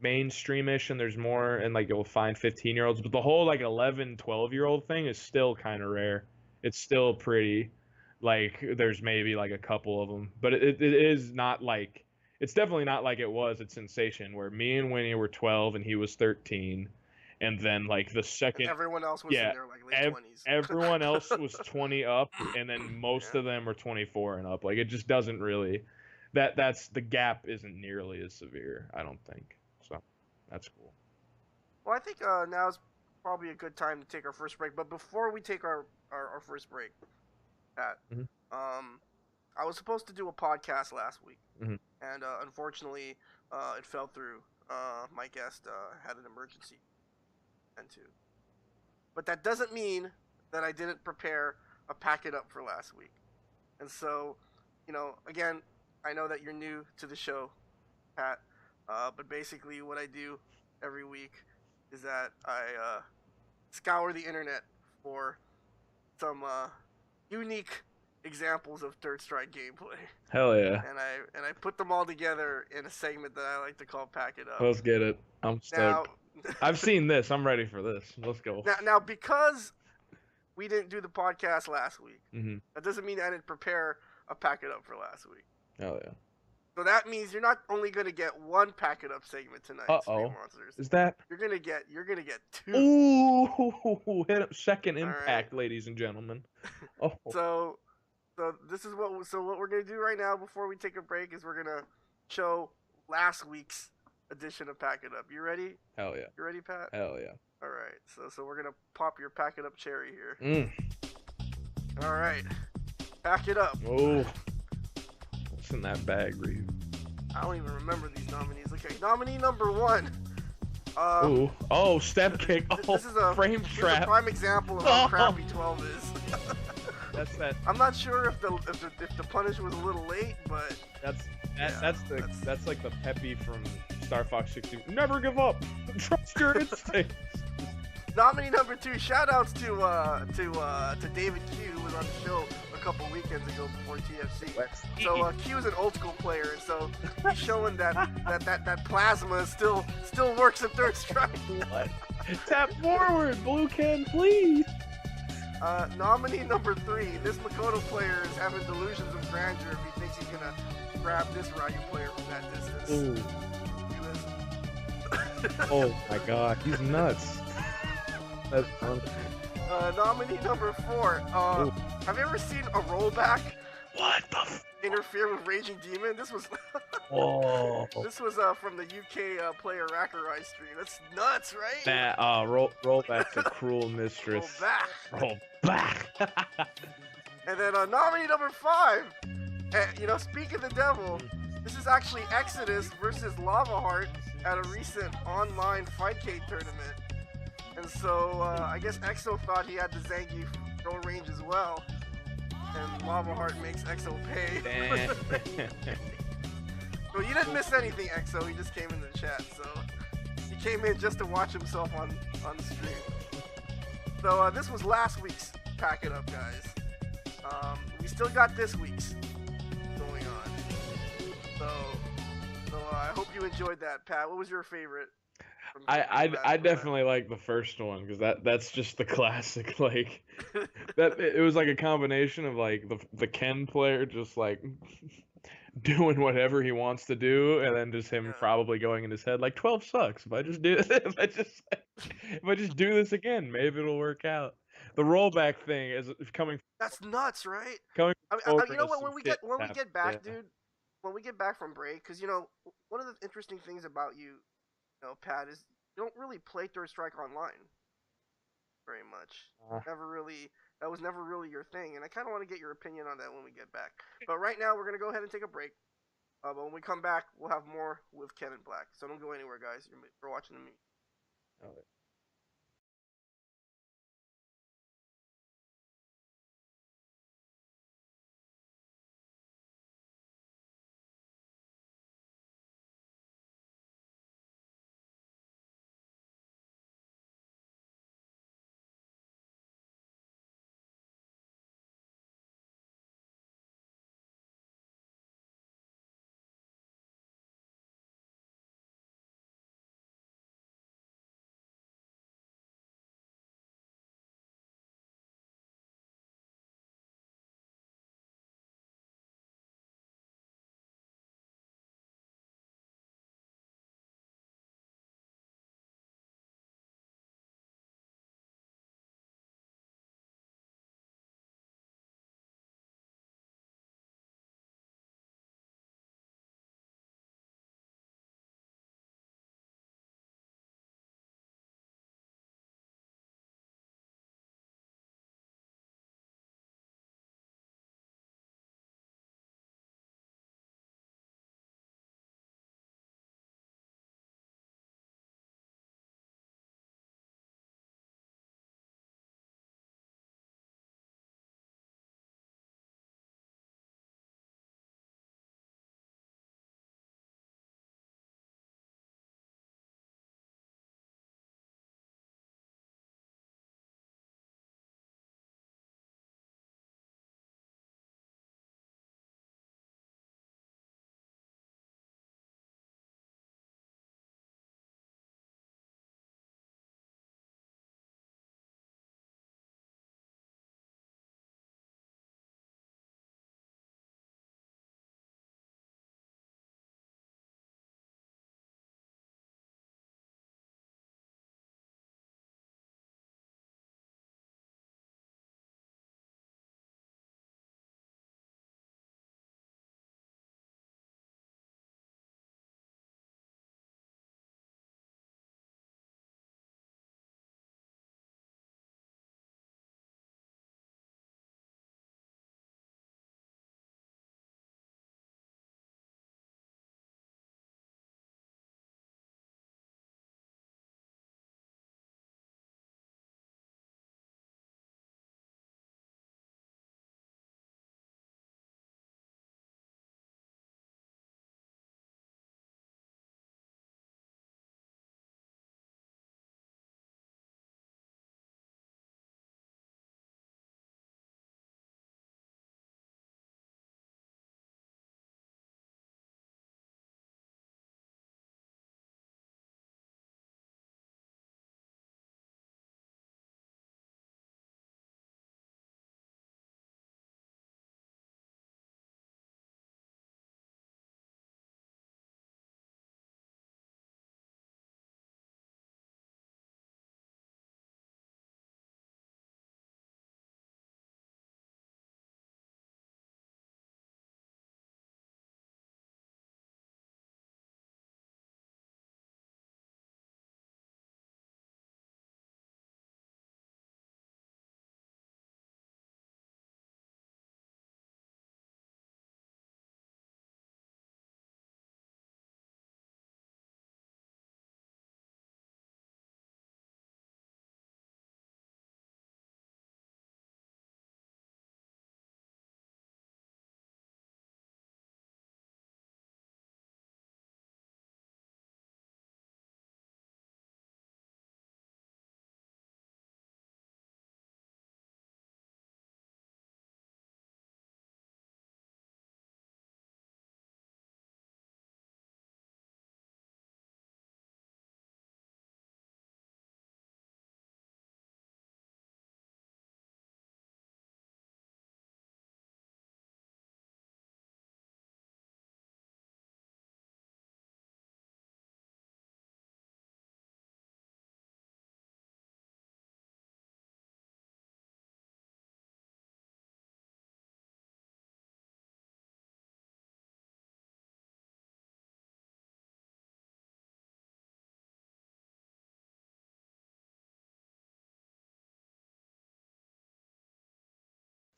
mainstreamish and there's more, and like you'll find 15-year-olds, but the whole like 11, 12-year-old thing is still kind of rare. It's still pretty like there's maybe like a couple of them, but it is not like it's definitely not like it was at Sensation where me and Winnie were 12 and he was 13, and then like the and second everyone else was in yeah their like late 20s. everyone else was 20 up and then most Yeah. of them were 24 and up. Like it just doesn't really that's the gap isn't nearly as severe, I don't think. So that's cool. Well, I think now's probably a good time to take our first break. But before we take our first break, Pat, Hmm. um, I was supposed to do a podcast last week, Mhm. and unfortunately, it fell through. My guest had an emergency and to. But that doesn't mean that I didn't prepare a pack it up for last week. And so, again, I know that you're new to the show, Pat. But basically, what I do every week is that I scour the internet for some unique examples of Third Strike gameplay, Hell yeah. and I put them all together in a segment that I like to call "Pack It Up." Let's get it. I'm Now, stoked. I've seen this. I'm ready for this. Let's go. now, because we didn't do the podcast last week, Mhm. that doesn't mean I didn't prepare a Pack It Up for last week. Hell yeah. So that means you're not only gonna get one Pack It Up segment tonight, Street Uh-oh. Monsters. Is that? You're gonna get two. Ooh, hit up second All right. impact, ladies and gentlemen. Oh, So this is what we're gonna do right now before we take a break is we're gonna show last week's edition of Pack It Up. You ready? hell yeah. You ready, Pat? Hell yeah. All right. So we're gonna pop your Pack It Up cherry here. Mm. All right. Pack it up. Oh. What's in that bag, Reeve? I don't even remember these nominees. Okay, nominee number 1. Ooh. Oh, step kick. Oh, This is a frame this is a trap. prime example of how Oh. crappy 12 is. That's that. I'm not sure if the punish was a little late, but That's like the Peppy from Star Fox 60. Never give up. Trust your instincts. nominee number 2. Shout outs to David Q, who was on the show a couple weekends ago before TFC. So Q is an old school player, and so he's showing that plasma still works at Third Strike. What? Tap forward, Blue Can, please. Nominee number 3. This Makoto player is having delusions of grandeur if he thinks he's gonna grab this Ryu player from that distance. Ooh. He was- Oh my god, he's nuts. That's fun. Nominee number 4. Ooh. Have you ever seen a rollback What the f- interfere with Raging Demon? This was Whoa. this was from the UK player Rakurai stream. That's nuts, right? That roll back to cruel mistress. Roll back. Roll back. And then nominee number 5. Speak of the devil. This is actually Exodus versus Lava Heart at a recent online Fightcade tournament. And so I guess Exo thought he had the Zangief throw range as well. And Lava Heart makes Exo pay. Damn. So you didn't miss anything, Exo. He just came in the chat. So he came in just to watch himself on the stream. So this was last week's Pack It Up, guys. We still got this week's going on. So I hope you enjoyed that, Pat. What was your favorite? I definitely like the first one because that's just the classic. Like that it was like a combination of like the Ken player just like doing whatever he wants to do, and then just him probably going in his head like 12 sucks. If I just do if I just do this again, maybe it'll work out. The rollback thing is coming. That's nuts, right? Coming. You know what? When we get back, yeah. dude, when we get back from break, because one of the interesting things about you, Pat, is you don't really play Third Strike online very much. That was never really your thing, and I kind of want to get your opinion on that when we get back. But right now, we're gonna go ahead and take a break. But when we come back, we'll have more with Keninblack. So don't go anywhere, guys. You're watching the meet.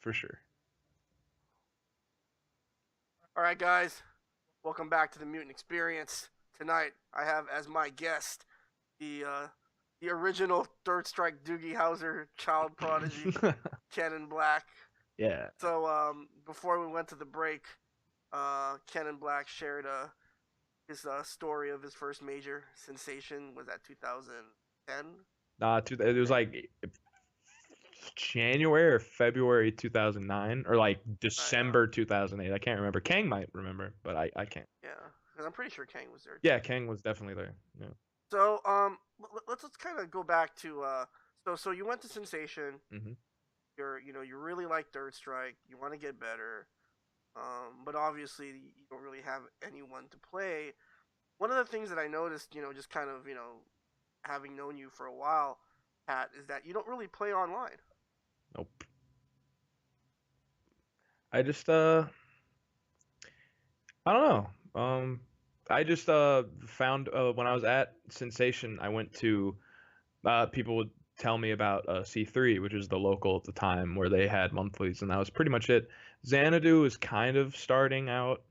for sure. All right, guys, welcome back to the Mutant Experience. Tonight, I have as my guest the uh, the original Third Strike Doogie Howser child prodigy, Keninblack. Yeah. So before we went to the break, Keninblack shared his story of his first major sensation. Was that 2010? It was like January or February 2009 or like Yeah, December 2008. I can't remember. Kang might remember, but I can't. yeah. And I'm pretty sure Kang was there Yeah, too. Kang was definitely there. Yeah. So let's kind of go back to so you went to Sensation. Hmm. You really like Third Strike. You want to get better. But obviously you don't really have anyone to play. One of the things that I noticed, just kind of, having known you for a while, Pat, is that you don't really play online. Nope. I just I don't know. I just found when I was at Sensation, I went to people would tell me about C3, which is the local at the time where they had monthlies, and that was pretty much it. Xanadu was kind of starting out,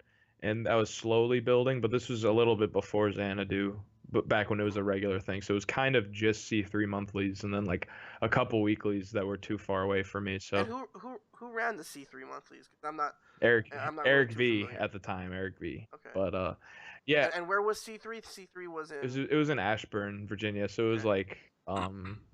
and I was slowly building, but this was a little bit before Xanadu, but back when it was a regular thing. So it was kind of just C3 monthlies, and then like a couple weeklies that were too far away for me. And So who ran the C3 monthlies? Because Eric I'm not really Eric too V familiar. at the time, Eric V. Okay. But yeah, And where was C3? C3 was in. it was in Ashburn, Virginia, so it was Okay.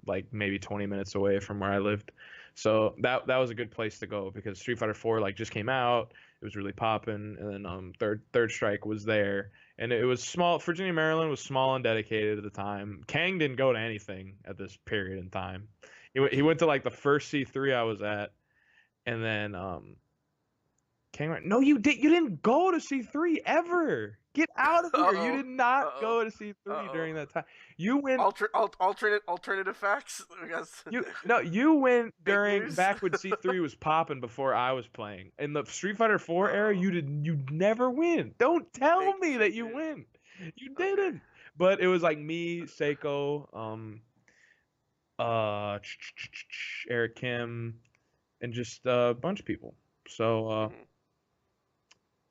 like maybe 20 minutes away from where I lived. So that was a good place to go because Street Fighter 4 like just came out. It was really popping, and then Third Strike was there, and it was small. Virginia, Maryland was small and dedicated at the time. Kang didn't go to anything at this period in time. He went to like the first C3 I was at, and then no, you did. You didn't go to C3 ever. Get out of here. You Uh-oh. did not Uh-oh. go to C3 Uh-oh. during that time. You went. Alternative facts. I guess. You no. You went Fake during news. back when C3 was popping before I was playing. In the Street Fighter 4 era, Uh-oh. you did. You never win. Don't tell me that Fake you news. win. You Okay. didn't. But it was like me, Seiko, Eric Kim, and just a bunch of people. So Hmm.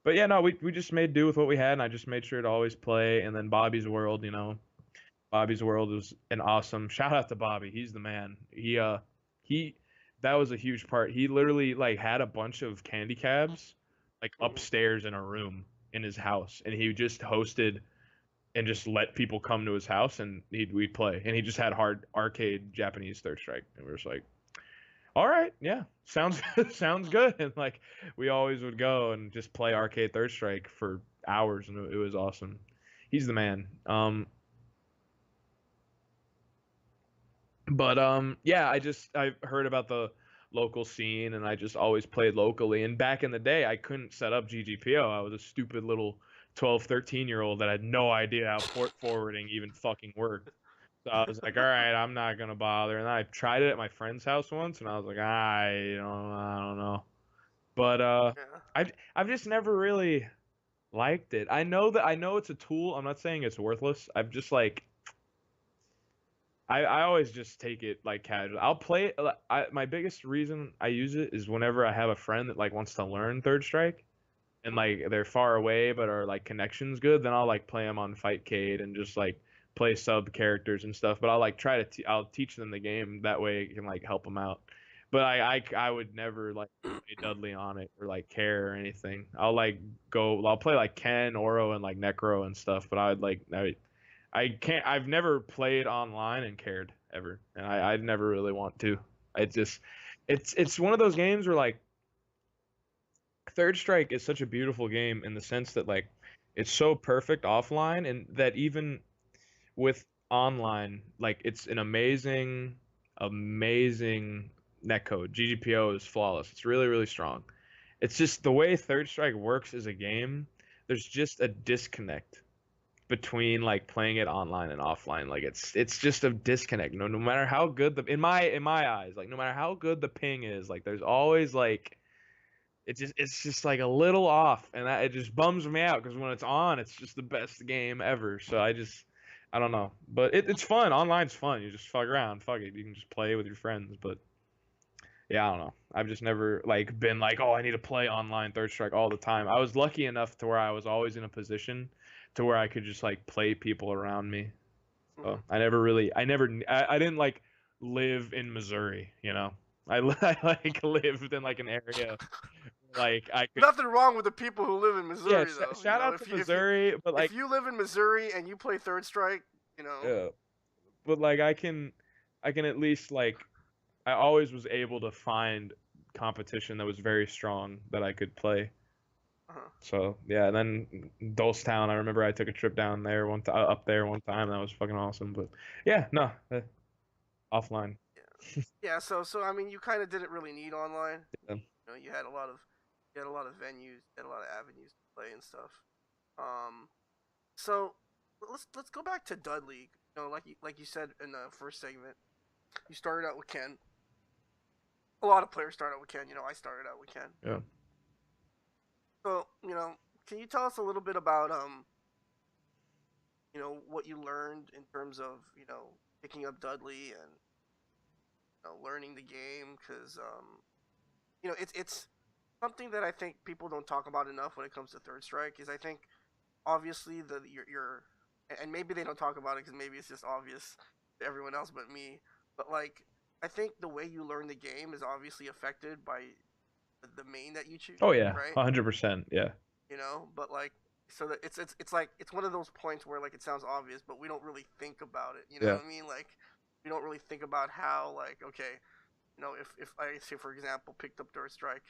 but yeah, no, we just made do with what we had, and I just made sure to always play. And then Bobby's World, Bobby's World was an awesome. Shout out to Bobby, he's the man. He that was a huge part. He literally like had a bunch of candy cabs like Hmm. upstairs in a room in his house, and he just hosted and just let people come to his house, and we'd play, and he just had hard arcade Japanese Third Strike, and we were just like, all right, yeah, sounds sounds good. And like we always would go and just play arcade Third Strike for hours, and it was awesome. He's the man. But yeah, I heard about the local scene, and I just always played locally. And back in the day, I couldn't set up GGPO. I was a stupid little 12, 13-year-old that had no idea how port forwarding even fucking worked. So I was like, all right, I'm not gonna bother. And I tried it at my friend's house once, and I was like, I don't know. But Yeah. I've just never really liked it. I know it's a tool. I'm not saying it's worthless. I've just like I always just take it like casual. I'll play it. My biggest reason I use it is whenever I have a friend that like wants to learn Third Strike, and Hmm. like they're far away but are like connections good, then I'll like play them on Fightcade and just like play sub characters and stuff. But I'll like try to I'll teach them the game that way it can like help them out. But I would never like play Dudley on it or like care or anything. I'll play like Ken, Oro, and like Necro and stuff. But I can't. I've never played online and cared ever, and I'd never really want to. It just it's one of those games where like Third Strike is such a beautiful game in the sense that like it's so perfect offline, and that even with online, like it's an amazing netcode. GGPO is flawless. It's really, really strong. It's just the way Third Strike works as a game, there's just a disconnect between like playing it online and offline. Like it's just a disconnect. No matter how good the in my eyes, like no matter how good the ping is, like there's always like it's just like a little off, and that it just bums me out because when it's on, it's just the best game ever. So I don't know, but it's fun. Online's fun. You just fuck around, fuck it. You can just play with your friends. But yeah, I don't know. I've just never like been like, oh, I need to play online Third Strike all the time. I was lucky enough to where I was always in a position to where I could just like play people around me. Hmm. So I didn't like live in Missouri, you know. I like lived in like an area like I could. Nothing wrong with the people who live in Yeah, Missouri, though. You shout know, out to Missouri, but if like, you live in Missouri and you play Third Strike, you know. yeah, but like I can at least like I always was able to find competition that was very strong that I could play. Uh-huh. So yeah, and then Dolestown, I remember I took a trip down there one time, up there one time. That was fucking awesome. But yeah, no, offline. Yeah. Yeah. So I mean, you kind of didn't really need online. Yeah. You know, you had a lot of venues, you had a lot of avenues to play and stuff. Um. So let's go back to Dudley. You know, like you said in the first segment, you started out with Ken. A lot of players start out with Ken. You know, I started out with Ken. Yeah. So you know, can you tell us a little bit about you know, what you learned in terms of, you know, picking up Dudley and, you know, learning the game? Because you know, it's something that I think people don't talk about enough when it comes to Third Strike. Is I think obviously your and maybe they don't talk about it because maybe it's just obvious to everyone else but me. But like, I think the way you learn the game is obviously affected by the main that you choose, Oh yeah, right? 100%. Yeah. You know, but like, so that it's like it's one of those points where like it sounds obvious, but we don't really think about it. You know Yeah. what I mean? Like, we don't really think about how, like, okay, you know, if I say for example picked up Third Strike,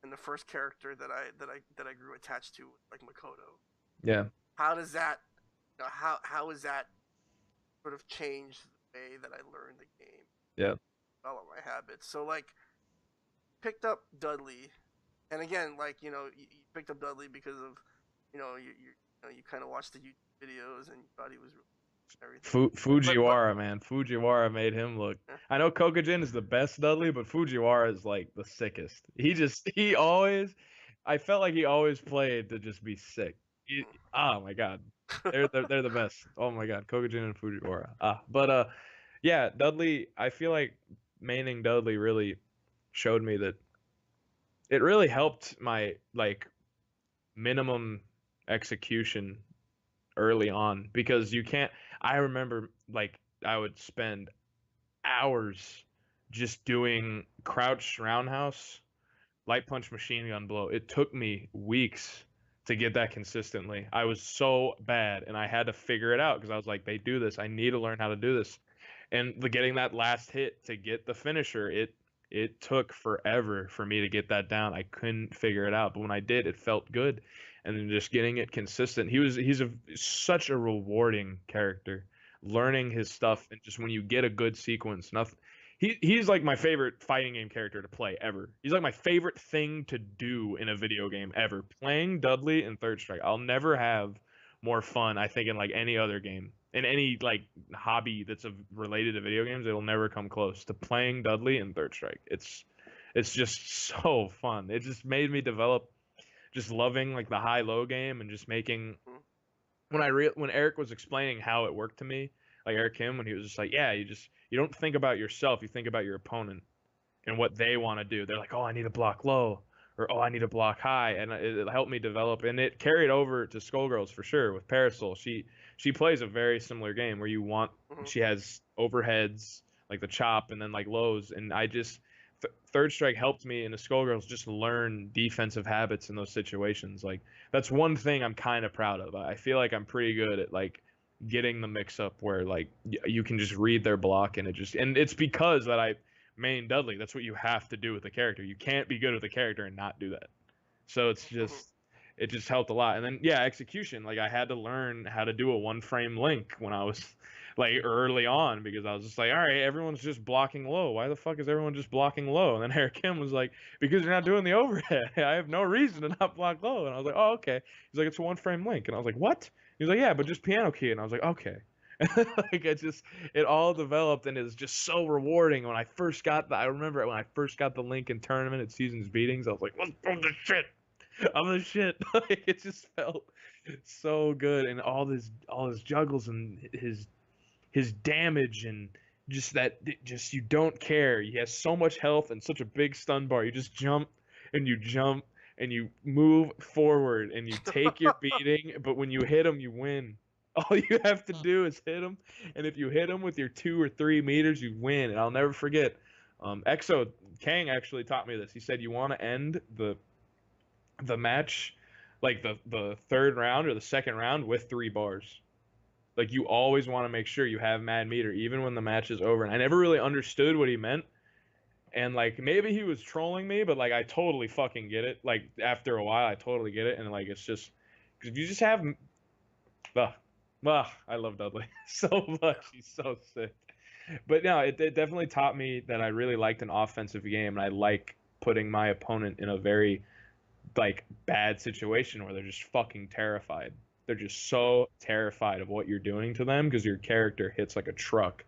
and the first character that I grew attached to was like Makoto. Yeah. How does that, you know, how is that sort of changed the way that I learned the game, Yeah. develop my habits? So like, picked up Dudley, and again, like, you know, you picked up Dudley because of, you kind of watched the YouTube videos and you thought he was really everything. But Fujiwara, man. Fujiwara made him look. yeah. I know Kokujin is the best Dudley, but Fujiwara is like the sickest. He always. I felt like he always played to just be sick. Oh my god, they're the best. Oh my god, Kokujin and Fujiwara. But yeah, Dudley. I feel like maining Dudley really showed me that it really helped my like minimum execution early on because you can't. I remember like I would spend hours just doing crouch roundhouse, light punch, machine gun blow. It took me weeks to get that consistently. I was so bad and I had to figure it out because I was like, they do this. I need to learn how to do this. And the getting that last hit to get the finisher, it took forever for me to get that down. I couldn't figure it out, but when I did, it felt good. And then just getting it consistent. He's such a rewarding character. Learning his stuff and just when you get a good sequence, nothing he's like my favorite fighting game character to play ever. He's like my favorite thing to do in a video game ever. Playing Dudley in Third Strike. I'll never have more fun, I think, in like any other game. In any like hobby that's related to video games, it'll never come close to playing Dudley in Third Strike. It's just so fun. It just made me develop just loving like the high low game and just making when Eric was explaining how it worked to me, like Eric Kim, when he was just like, yeah, you don't think about yourself, you think about your opponent and what they want to do. They're like, oh, I need to block low, or oh, I need to block high, and it helped me develop, and it carried over to Skullgirls for sure with Parasol. She plays a very similar game where Mm-hmm. she has overheads like the chop and then like lows, and I just Third Strike helped me in the Skullgirls just learn defensive habits in those situations. Like that's one thing I'm kind of proud of. I feel like I'm pretty good at like getting the mix up where like you can just read their block and it's because that I main Dudley. That's what you have to do with the character. You can't be good with the character and not do that. So Mm-hmm. it just helped a lot. And then yeah, execution. Like I had to learn how to do a one frame link when I was like early on because I was just like, all right, everyone's just blocking low. Why the fuck is everyone just blocking low? And then Eric Kim was like, because you're not doing the overhead. I have no reason to not block low. And I was like, oh, okay. He's like, it's a one frame link. And I was like, what? He's like, yeah, but just piano key. And I was like, okay. Like it all developed and it's just so rewarding. When I remember when I first got the Lincoln tournament at Seasons Beatings, I was like, I'm the shit. I'm the shit. Like, it just felt so good and all his juggles and his damage and just you don't care. He has so much health and such a big stun bar. You just jump and you jump and you move forward and you take your beating, but when you hit him, you win. All you have to do is hit him, and if you hit him with your 2 or 3 meters, you win. And I'll never forget. Exo Kang actually taught me this. He said you want to end the match, like the third round or the second round, with 3 bars. Like you always want to make sure you have mad meter even when the match is over. And I never really understood what he meant. And like maybe he was trolling me, but like I totally fucking get it. Like after a while, I totally get it. And like it's just because if you just have, I love Dudley so much. He's so sick. But no, it definitely taught me that I really liked an offensive game, and I like putting my opponent in a very like bad situation where they're just fucking terrified. They're just so terrified of what you're doing to them because your character hits like a truck.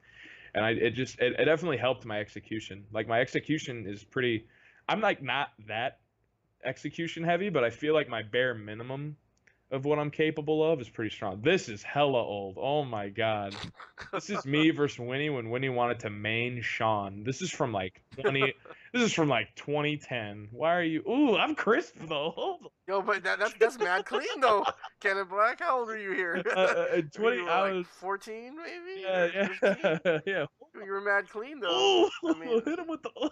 And it definitely helped my execution. Like my execution is pretty. I'm like not that execution heavy, but I feel like my bare minimum of what I'm capable of is pretty strong. This is hella old. Oh my god. This is me versus Winnie when Winnie wanted to main Sean. This is from like 20. This is from like 2010. Why are you? Ooh, I'm crisp though. Hold Yo, but that's mad clean though. Keninblack, how old are you here? You 20. were I like was. 14 maybe Yeah, or 15. yeah, yeah. You were mad clean though. Ooh, I mean, hit him with the.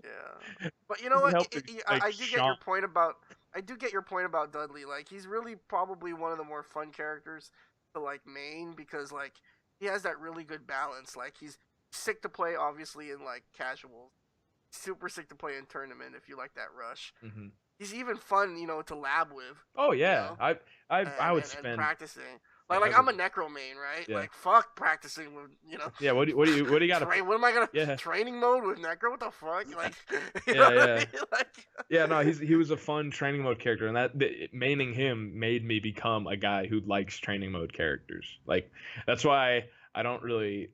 yeah. But you know Doesn't what? help to like I do get Sean. your point about. I do get your point about Dudley. Like he's really probably one of the more fun characters to like main because like he has that really good balance. Like he's sick to play obviously in like casuals. Super sick to play in tournament if you like that rush. Hmm. He's even fun, you know, to lab with, Oh you yeah, know, I would and spend practicing. Like I'm a forever. necro main, right? Yeah, Like fuck practicing with, you know, yeah. What do you got to put? train. What am I gonna Yeah, training mode with necro? What the fuck? Like, you know yeah, what I yeah. mean? Like, Yeah, no, he was a fun training mode character, and maining him made me become a guy who likes training mode characters. Like that's why I don't really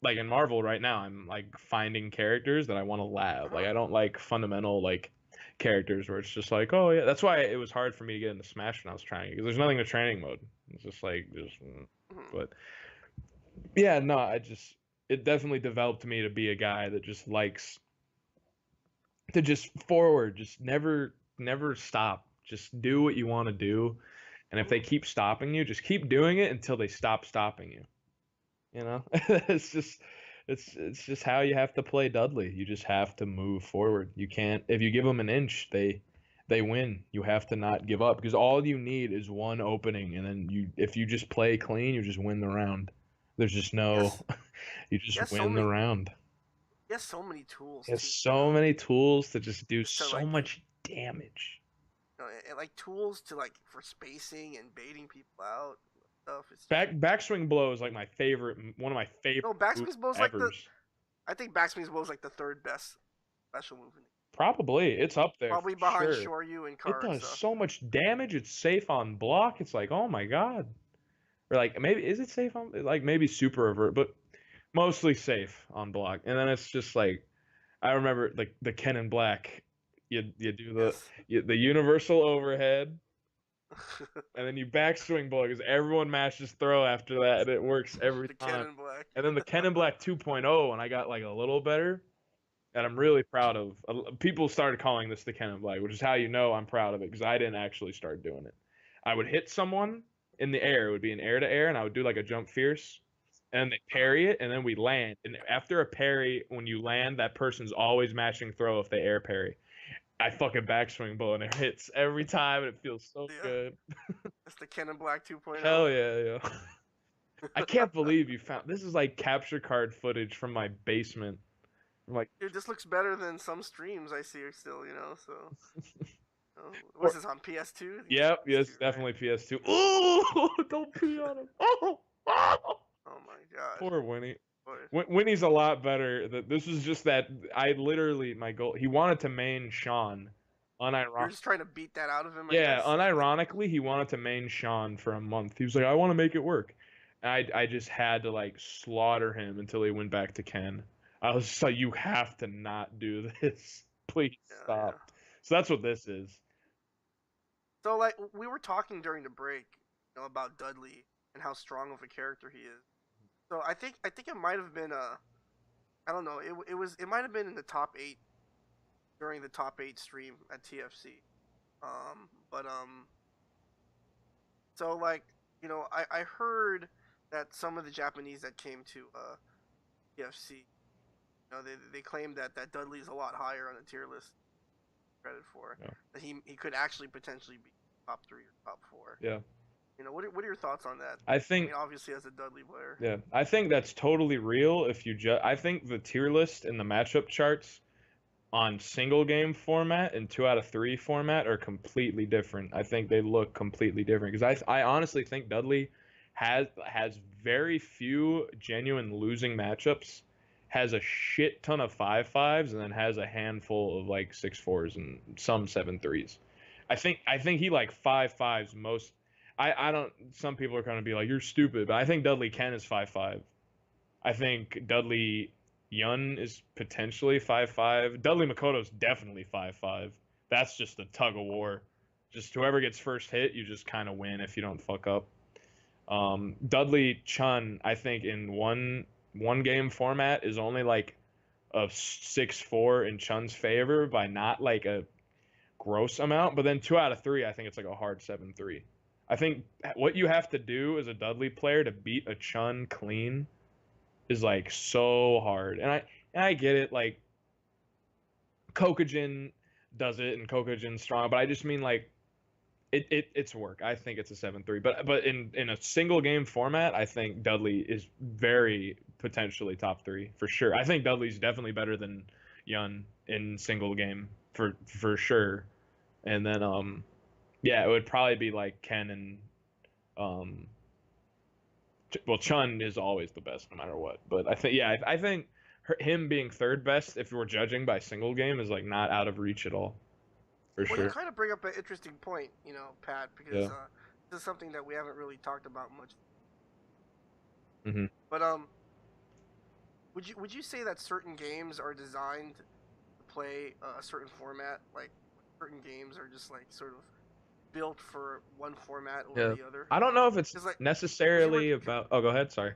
like in Marvel right now. I'm like finding characters that I want to lab. Like I don't like fundamental like characters where it's just like, oh yeah. That's why it was hard for me to get into Smash when I was trying because there's nothing to training mode. It's just like but yeah, no, it definitely developed me to be a guy that just likes to just forward, just never stop. Just do what you want to do. And if they keep stopping you, just keep doing it until they stop stopping you. You know? it's just it's just how you have to play Dudley. You just have to move forward. You can't if you give them an inch, they win. You have to not give up because all you need is one opening and then you if you just play clean, you just win the round. There's just no yes, you just yes, win the round. he has so many tools Has too, you so know, many tools to just do just to so like, much damage. you know, like tools to like for spacing and baiting people out and stuff. It's just Backswing blow is like my favorite, one of my favorite no moves backspace bow's like the. ever. I think backspace bow's like the third best special move in the Probably it's up there for probably behind sure. Shoryu and It Kara and does stuff. so much damage. It's safe on block. It's like, oh my god. Or like maybe is it safe on like maybe super revert, but mostly safe on block. And then it's just like I remember like the Keninblack. You do Yes. the universal overhead, and then you backswing blow because everyone mashes throw after that, and it works every The time. Cannon Black. And then the Keninblack 2.0, and I got like a little better, and I'm really proud of. People started calling this the Keninblack, which is how you know I'm proud of it because I didn't actually start doing it. I would hit someone in the air, it would be an air to air, and I would do like a jump fierce, and they parry it, and then we land. And after a parry, when you land, that person's always matching throw if they air parry. I fucking backswing blow and it hits every time and it feels so Yeah. good. That's the Cannon Black 2.0. Hell yeah, yeah. I can't believe you found this is like capture card footage from my basement. I'm like, Dude, this looks better than some streams I see still, you know, so. Oh, or, what's this on PS2? yep, yes, PS2, right? definitely PS2. Oh, don't pee on him. Oh, oh. Oh my god. Poor Winnie. Boy. Winnie's a lot better. This was just that I literally my goal. He wanted to main Sean, You're unironic. just trying to beat that out of him, I Yeah, guess. Like, unironically, he wanted to main Sean for a month. He was like, I want to make it work. And I just had to like slaughter him until he went back to Ken. I was just like, you have to not do this. Please yeah, yeah. stop. So that's what this is. So, like, we were talking during the break, you know, about Dudley and how strong of a character he is. So I think it might have been I don't know, it might have been in the top 8 during the top 8 stream at TFC. But so like, I heard that some of the Japanese that came to TFC, they claimed that Dudley's a lot higher on the tier list credit for. Yeah. That he could actually potentially be top 3 or top 4. Yeah. What are your thoughts on that? I I mean, think obviously as a Dudley player. Yeah, I think that's totally real. If you I think the tier list and the matchup charts on single game format and 2 out of 3 format are completely different. I think they look completely different because I honestly think Dudley has very few genuine losing matchups, has a shit ton of 5-5s, and then has a handful of like 6-4s and some 7-3s. I think he like 5-5s most. I don't. Some people are going to be like, "You're stupid," but I think Dudley Ken is 5-5. I think Dudley Yun is potentially 5-5. Dudley Makoto's definitely 5-5. That's just a tug of war. Just whoever gets first hit, you just kind of win if you don't fuck up. Dudley Chun, I think in one game format is only like a 6-4 in Chun's favor by not like a gross amount, but then 2 out of 3, I think it's like a hard 7-3. I think what you have to do as a Dudley player to beat a Chun clean is like so hard. And I get it, like Kokujin does it and Kokujin's strong, but I just mean like it's work. I think it's a 7-3. But in a single game format, I think Dudley is very potentially top 3 for sure. I think Dudley's definitely better than Yun in single game for sure. And then yeah, it would probably be like Ken and um well, Chun is always the best no matter what. But I think him being third best, if we're judging by single game, is like not out of reach at all, for Well, you sure. kind of bring up an interesting point, Pat, because Yeah. this is something that we haven't really talked about much. Hmm. But would you say that certain games are designed to play a certain format? Like certain games are just like sort of built for one format over Yeah. the other? I don't know if it's Because like, because you were necessarily about. Oh, go ahead. Sorry.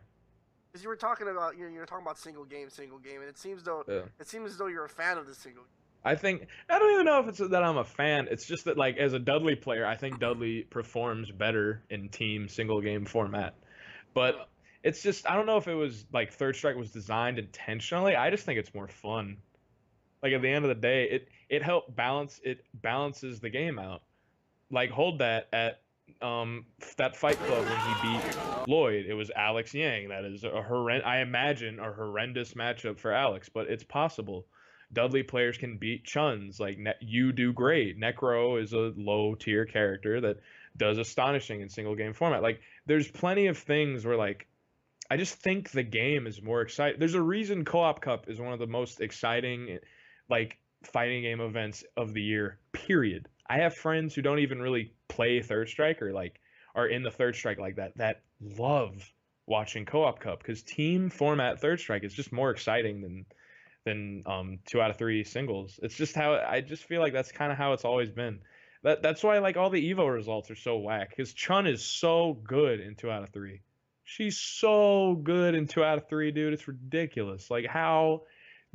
because you were talking about you're talking about single game, and Yeah. it seems as though you're a fan of the single. I think I don't even know if it's that I'm a fan. It's just that like as a Dudley player, I think Dudley performs better in team single game format. Mm-hmm. But it's just I don't know if it was like Third Strike was designed intentionally. I just think it's more fun. Like at the end of the day, it balances the game out. Like hold that at that Fight Club when he beat Lloyd. It was Alex Yang. That is I imagine a horrendous matchup for Alex, but it's possible. Dudley players can beat Chuns. Like you do great. Necro is a low tier character that does astonishing in single game format. Like there's plenty of things where like I just think the game is more exciting. There's a reason Co-op Cup is one of the most exciting like fighting game events of the year. Period. I have friends who don't even really play Third Strike or like are in the Third Strike like that love watching Co-op Cup because team format Third Strike is just more exciting than 2 out of 3 singles. It's just how I just feel like that's kind of how it's always been. That's why like all the Evo results are so whack because Chun is so good in 2 out of 3. She's so good in 2 out of 3, dude. It's ridiculous. Like how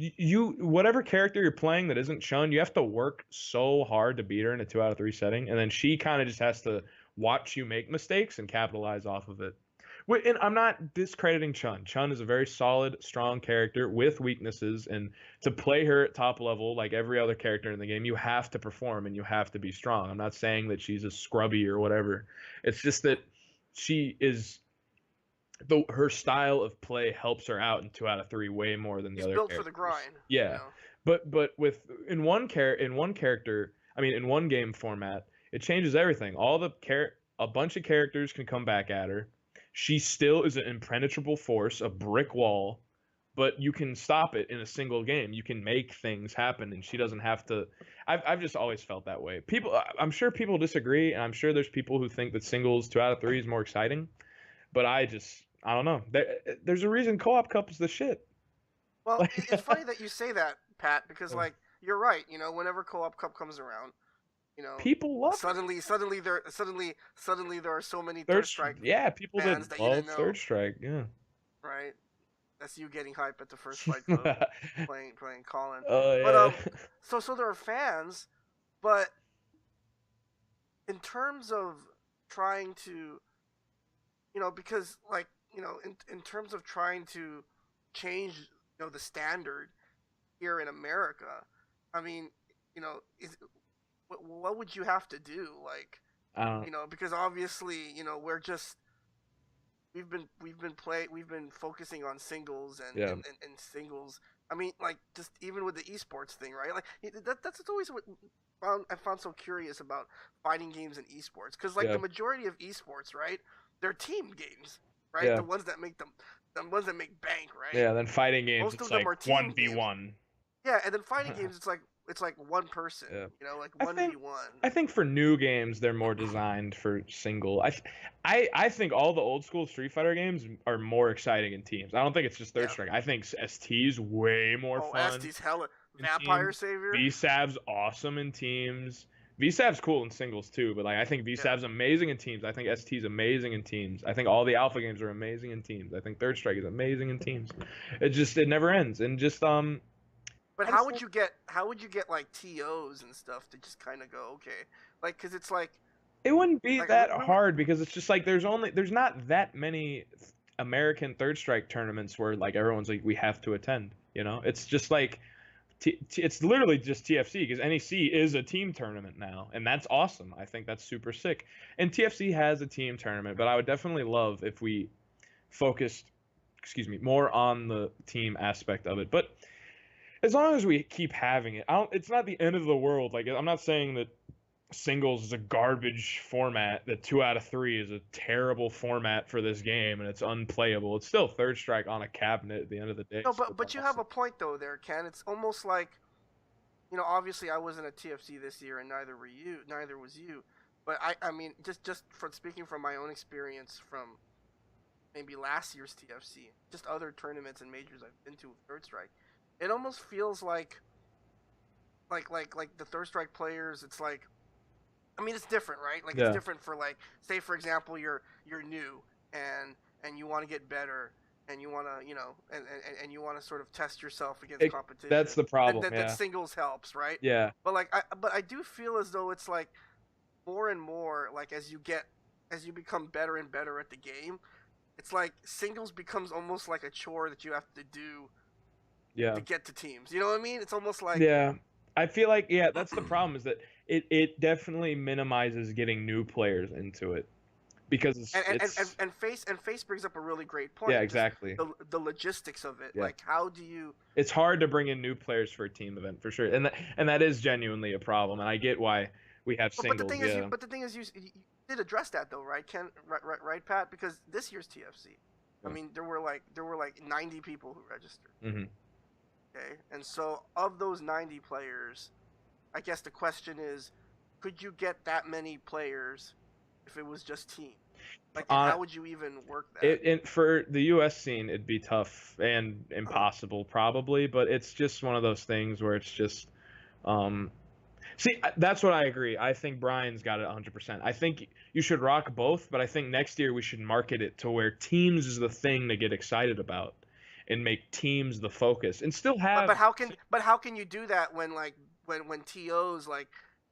you whatever character you're playing that isn't Chun, you have to work so hard to beat her in a 2 out of 3 setting, and then she kind of just has to watch you make mistakes and capitalize off of it. And I'm not discrediting Chun. Chun is a very solid, strong character with weaknesses, and to play her at top level, like every other character in the game, you have to perform and you have to be strong. I'm not saying that she's a scrubby or whatever. It's just that she is her style of play helps her out in 2 out of 3 way more than the He's other built for the characters. grind. Yeah, but with in one character, I mean in one game format, it changes everything. A bunch of characters can come back at her. She still is an impenetrable force, a brick wall, but you can stop it in a single game. You can make things happen, and she doesn't have to. I've just always felt that way. I'm sure people disagree, and I'm sure there's people who think that singles 2 out of 3 is more exciting. But I don't know. There's a reason Co-op Cup is the shit. Well, it's funny that you say that, Pat, because like you're right. Whenever Co-op Cup comes around, People love suddenly there are so many Third Third Strike Yeah, people fans that that you love didn't know. Third Strike. Yeah. right? That's you getting hype at the first Fight Club, playing Colin. Oh But yeah. so there are fans, but in terms of trying to, because like, in terms of trying to change, the standard here in America, I mean, is what would you have to do, like, I don't. because obviously, we've been focusing on singles Yeah. and singles. I mean, like, just even with the esports thing, right? Like, that's always what I found so curious about fighting games and esports, because like Yeah. the majority of esports, right, they're team games, right? Yeah. The ones that make bank, right? Yeah. Then fighting games, Most it's of them like are one team v games. one. Yeah, and then fighting games, it's like one person, Yeah. like I one think v one. I think for new games they're more designed for single. I think all the old school Street Fighter games are more exciting in teams. I don't think it's just Third Yeah. Strike. I think ST's way more Oh, fun Estes hella in Vampire teams. Savior. VSAV's awesome in teams. VSAV's cool in singles too, but like I think Yeah. VSAV's amazing in teams. I think ST's amazing in teams. I think all the alpha games are amazing in teams. I think Third Strike is amazing in teams. It never ends. And just But I just think how would you get like TOs and stuff to just kind of go okay, like, because it's it wouldn't be like that we hard because it's just like there's not that many American Third Strike tournaments where like everyone's like we have to attend. It's just like it's literally just TFC because NEC is a team tournament now, and that's awesome. I think that's super sick. And TFC has a team tournament, but I would definitely love if we focused, excuse me, more on the team aspect of it. But as long as we keep having it, it's not the end of the world. Like I'm not saying that singles is a garbage format, that 2 out of 3 is a terrible format for this game and it's unplayable. It's still Third Strike on a cabinet at the end of the day, no, so but it's you have awesome. a point though there, Ken. It's almost like, obviously I wasn't at TFC this year, and neither was you. But I mean, just for speaking from my own experience from maybe last year's TFC, just other tournaments and majors I've been to with Third Strike, it almost feels like the Third Strike players. It's like, I mean, it's different, right? Like, it's Yeah. different for, like, say for example, you're new, and you want to get better, and you want to, and you want to sort of test yourself against That's competition. the Then problem. that Yeah. singles helps, right? Yeah. But I do feel as though it's like more and more, like, as you become better and better at the game, it's like singles becomes almost like a chore that you have to do Yeah. to get to teams. You know what I mean? It's almost like Yeah. I feel like, yeah, that's the problem, is that it definitely minimizes getting new players into it because it's and face brings up a really great yeah, point. Just exactly. the logistics of it. Yeah. Like, how do you? It's hard to bring in new players for a team event for sure. And that is genuinely a problem, and I get why we have But the singles. thing is, Yeah. you did address that though, right? Ken, right, Pat? Because this year's TFC, I Yeah. mean, there were like 90 people who registered. Mhm. Okay, and so of those 90 players, I guess the question is, could you get that many players if it was just team? Like, and On how would you even work that? for the US scene, it'd be tough and impossible probably, but it's just one of those things where it's just um see, that's what I agree. I think Brian's got it 100%. I think you should rock both, but I think next year we should market it to where teams is the thing to get excited about and make teams the focus and still But have. how can you do that when, like, when TOs, like,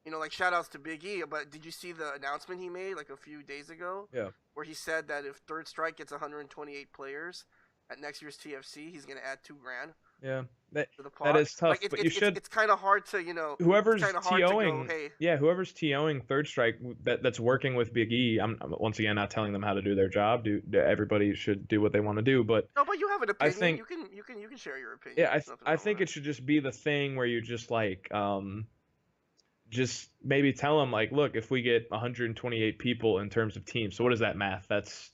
like, shout outs to Big E, but did you see the announcement he made like a few days ago, Yeah. where he said that if Third Strike gets 128 players at next year's TFC, he's gonna add $2,000 Yeah. That to the that pot. is tough, Like, it's but you it's it's, should it's kind of hard to, it's whoever's kind of hard to go, TOing, hey. yeah, whoever's TOing Third Strike that's working with Big E. I'm once again not telling them how to do their job. Everybody should do what they want to do, but No, but you have an I opinion. think You can share your opinion. yeah, There's nothing I wrong with think it should just be the thing where you just like just maybe tell them like, look, if we get 128 people in terms of teams, so what is that math? That's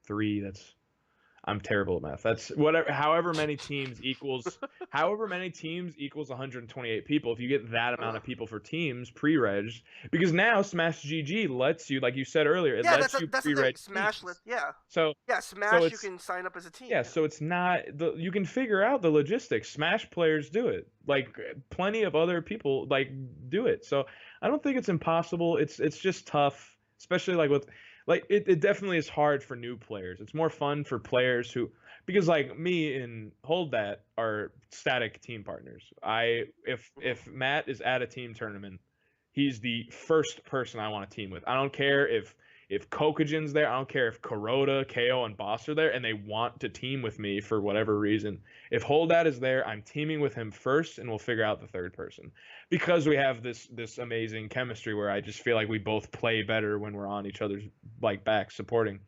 three. I'm terrible at math. That's whatever. However many teams equals 128 people. If you get that amount it. of people for teams pre-reg, because now Smash GG lets you, like you said earlier, it Yeah, lets you that's the thing. pre-reg Smash, teams. yeah, So yeah. so Smash, you it's can sign up as a team. yeah, Yeah. so it's not you can figure out the logistics. Smash players do it. Like plenty of other people like do it. So I don't think it's impossible. It's just tough, especially like with like it definitely is hard for new players. It's more fun for players who because like me and Hold That are static team partners. If Matt is at a team tournament, he's the first person I want to team with. I don't care if Kokagen's there. I don't care if Kuroda, KO, and Boss are there, and they want to team with me for whatever reason. If Hold That is there, I'm teaming with him first, and we'll figure out the third person because we have this amazing chemistry where I just feel like we both play better when we're on each other's like back supporting.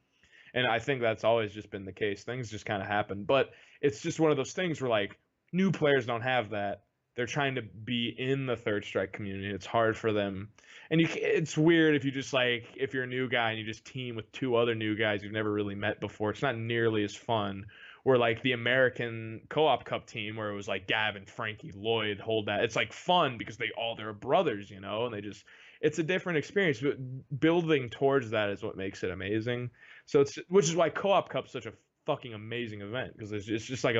And I think that's always just been the case. Things just kind of happen. But it's just one of those things where like new players don't have that. They're trying to be in the third strike community. It's hard for them. And it's weird if you just like if you're a new guy and you just team with two other new guys you've never really met before. It's not nearly as fun. Where like the American Co-op Cup team where it was like Gavin, Frankie, Lloyd, Hold That. It's like fun because they're brothers, and they just it's a different experience. But building towards that is what makes it amazing. So which is why Co-op Cup's such a fucking amazing event because it's just like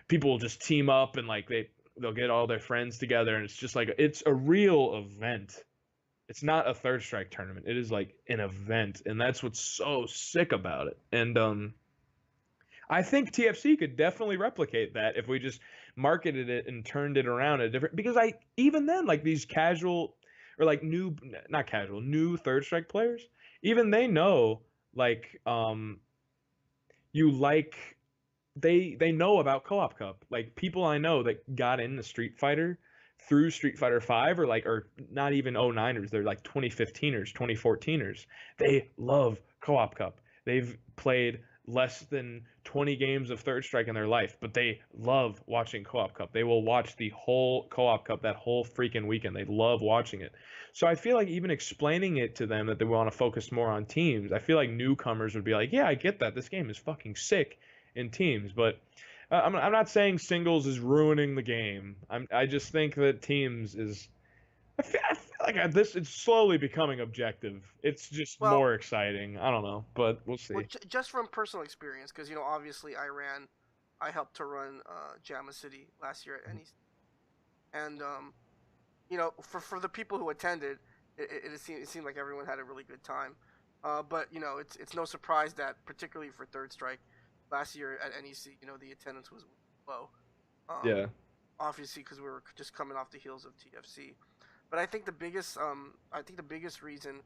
people will just team up and like they'll get all their friends together and it's just like it's a real event. It's not a third strike tournament. It is like an event, and that's what's so sick about it. And I think TFC could definitely replicate that if we just marketed it and turned it around a different because even then like these casual or like new third strike players, even they know like you like they know about Co-op Cup. Like people I know that got into Street Fighter through Street Fighter 5 or not even 09ers, they're like 2015ers, 2014ers. They love Co-op Cup. They've played less than 20 games of Third Strike in their life, but they love watching Co-op Cup. They will watch the whole Co-op Cup that whole freaking weekend. They love watching it. So I feel like even explaining it to them that they want to focus more on teams, I feel like newcomers would be like, yeah, I get that. This game is fucking sick in teams, but I'm not saying singles is ruining the game. I just think that teams is. I feel like this it's slowly becoming objective. It's just Well, more exciting. I don't know, but we'll see. just from personal experience, because obviously I helped to run JAMA City last year at NEC, and for the people who attended, it seemed like everyone had a really good time. But it's no surprise that particularly for Third Strike, last year at NEC, the attendance was low. Yeah. Obviously, because we were just coming off the heels of TFC. But I think the biggest reason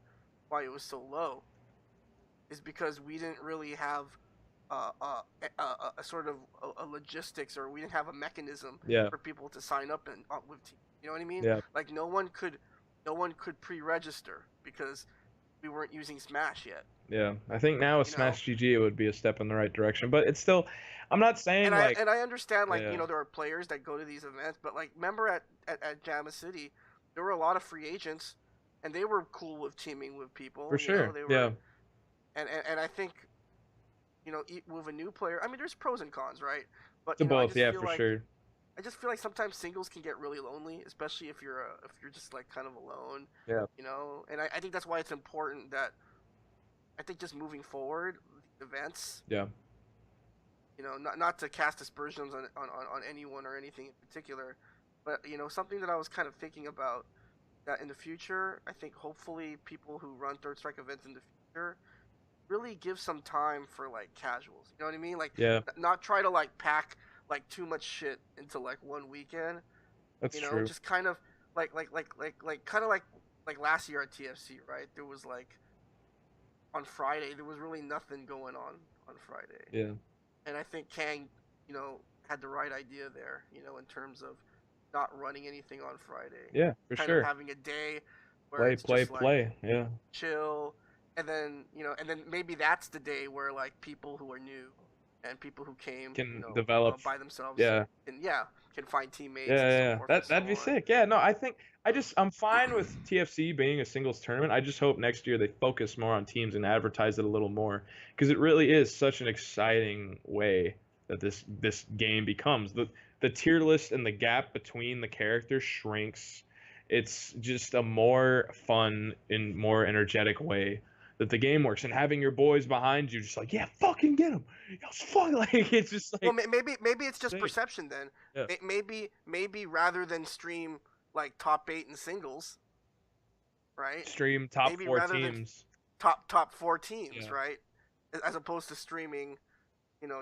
why it was so low is because we didn't really have a sort of a logistics, or we didn't have a mechanism Yeah. for people to sign up and with teams. You know what I mean? Yeah. Like no one could pre-register because we weren't using Smash yet. Yeah. I think now with You know, Smash GG it would be a step in the right direction, but it's still. I'm not saying and I like. and I understand, like, Yeah. there are players that go to these events, but like remember at JAMA City, there were a lot of free agents, and they were cool with teaming with people. For sure. They Yeah. were, and I think with a new player, I mean, there's pros and cons, right? But To I both. just Yeah. feel For like sure. sometimes singles can get really lonely, especially if you're just like kind of alone. Yeah. And I think that's why it's important that I think just moving forward, the events, Yeah. not to cast aspersions on anyone or anything in particular, but something that I was kind of thinking about, that in the future, I think hopefully people who run Third Strike events in the future really give some time for like casuals. You know what I mean? Like Yeah. not try to like pack like too much shit into like one weekend. That's true. Just kind of kind of like last year at TFC, right? There was like on Friday there was really nothing going on Friday. Yeah. And I think Kang, had the right idea there, in terms of not running anything on Friday. Yeah. For Kind of sure. having a day where Play. it's Play. just like Play. Yeah. chill, and then maybe that's the day where like people who are new and people who came, Can develop. by themselves, Yeah. can find teammates Yeah, and so yeah, yeah. forth and That'd so be on. sick. Yeah, no, I think I'm fine with TFC being a singles tournament. I just hope next year they focus more on teams and advertise it a little more because it really is such an exciting way that this game becomes. The tier list and the gap between the characters shrinks. It's just a more fun and more energetic way that the game works, and having your boys behind you just like, yeah, fucking get them. It's fun. Like it's just Well, like maybe it's just sick. perception then. Yeah. Maybe rather than stream like top 8 in singles, right? Stream top Maybe four rather than teams. top 4 teams, Yeah. right? As opposed to streaming,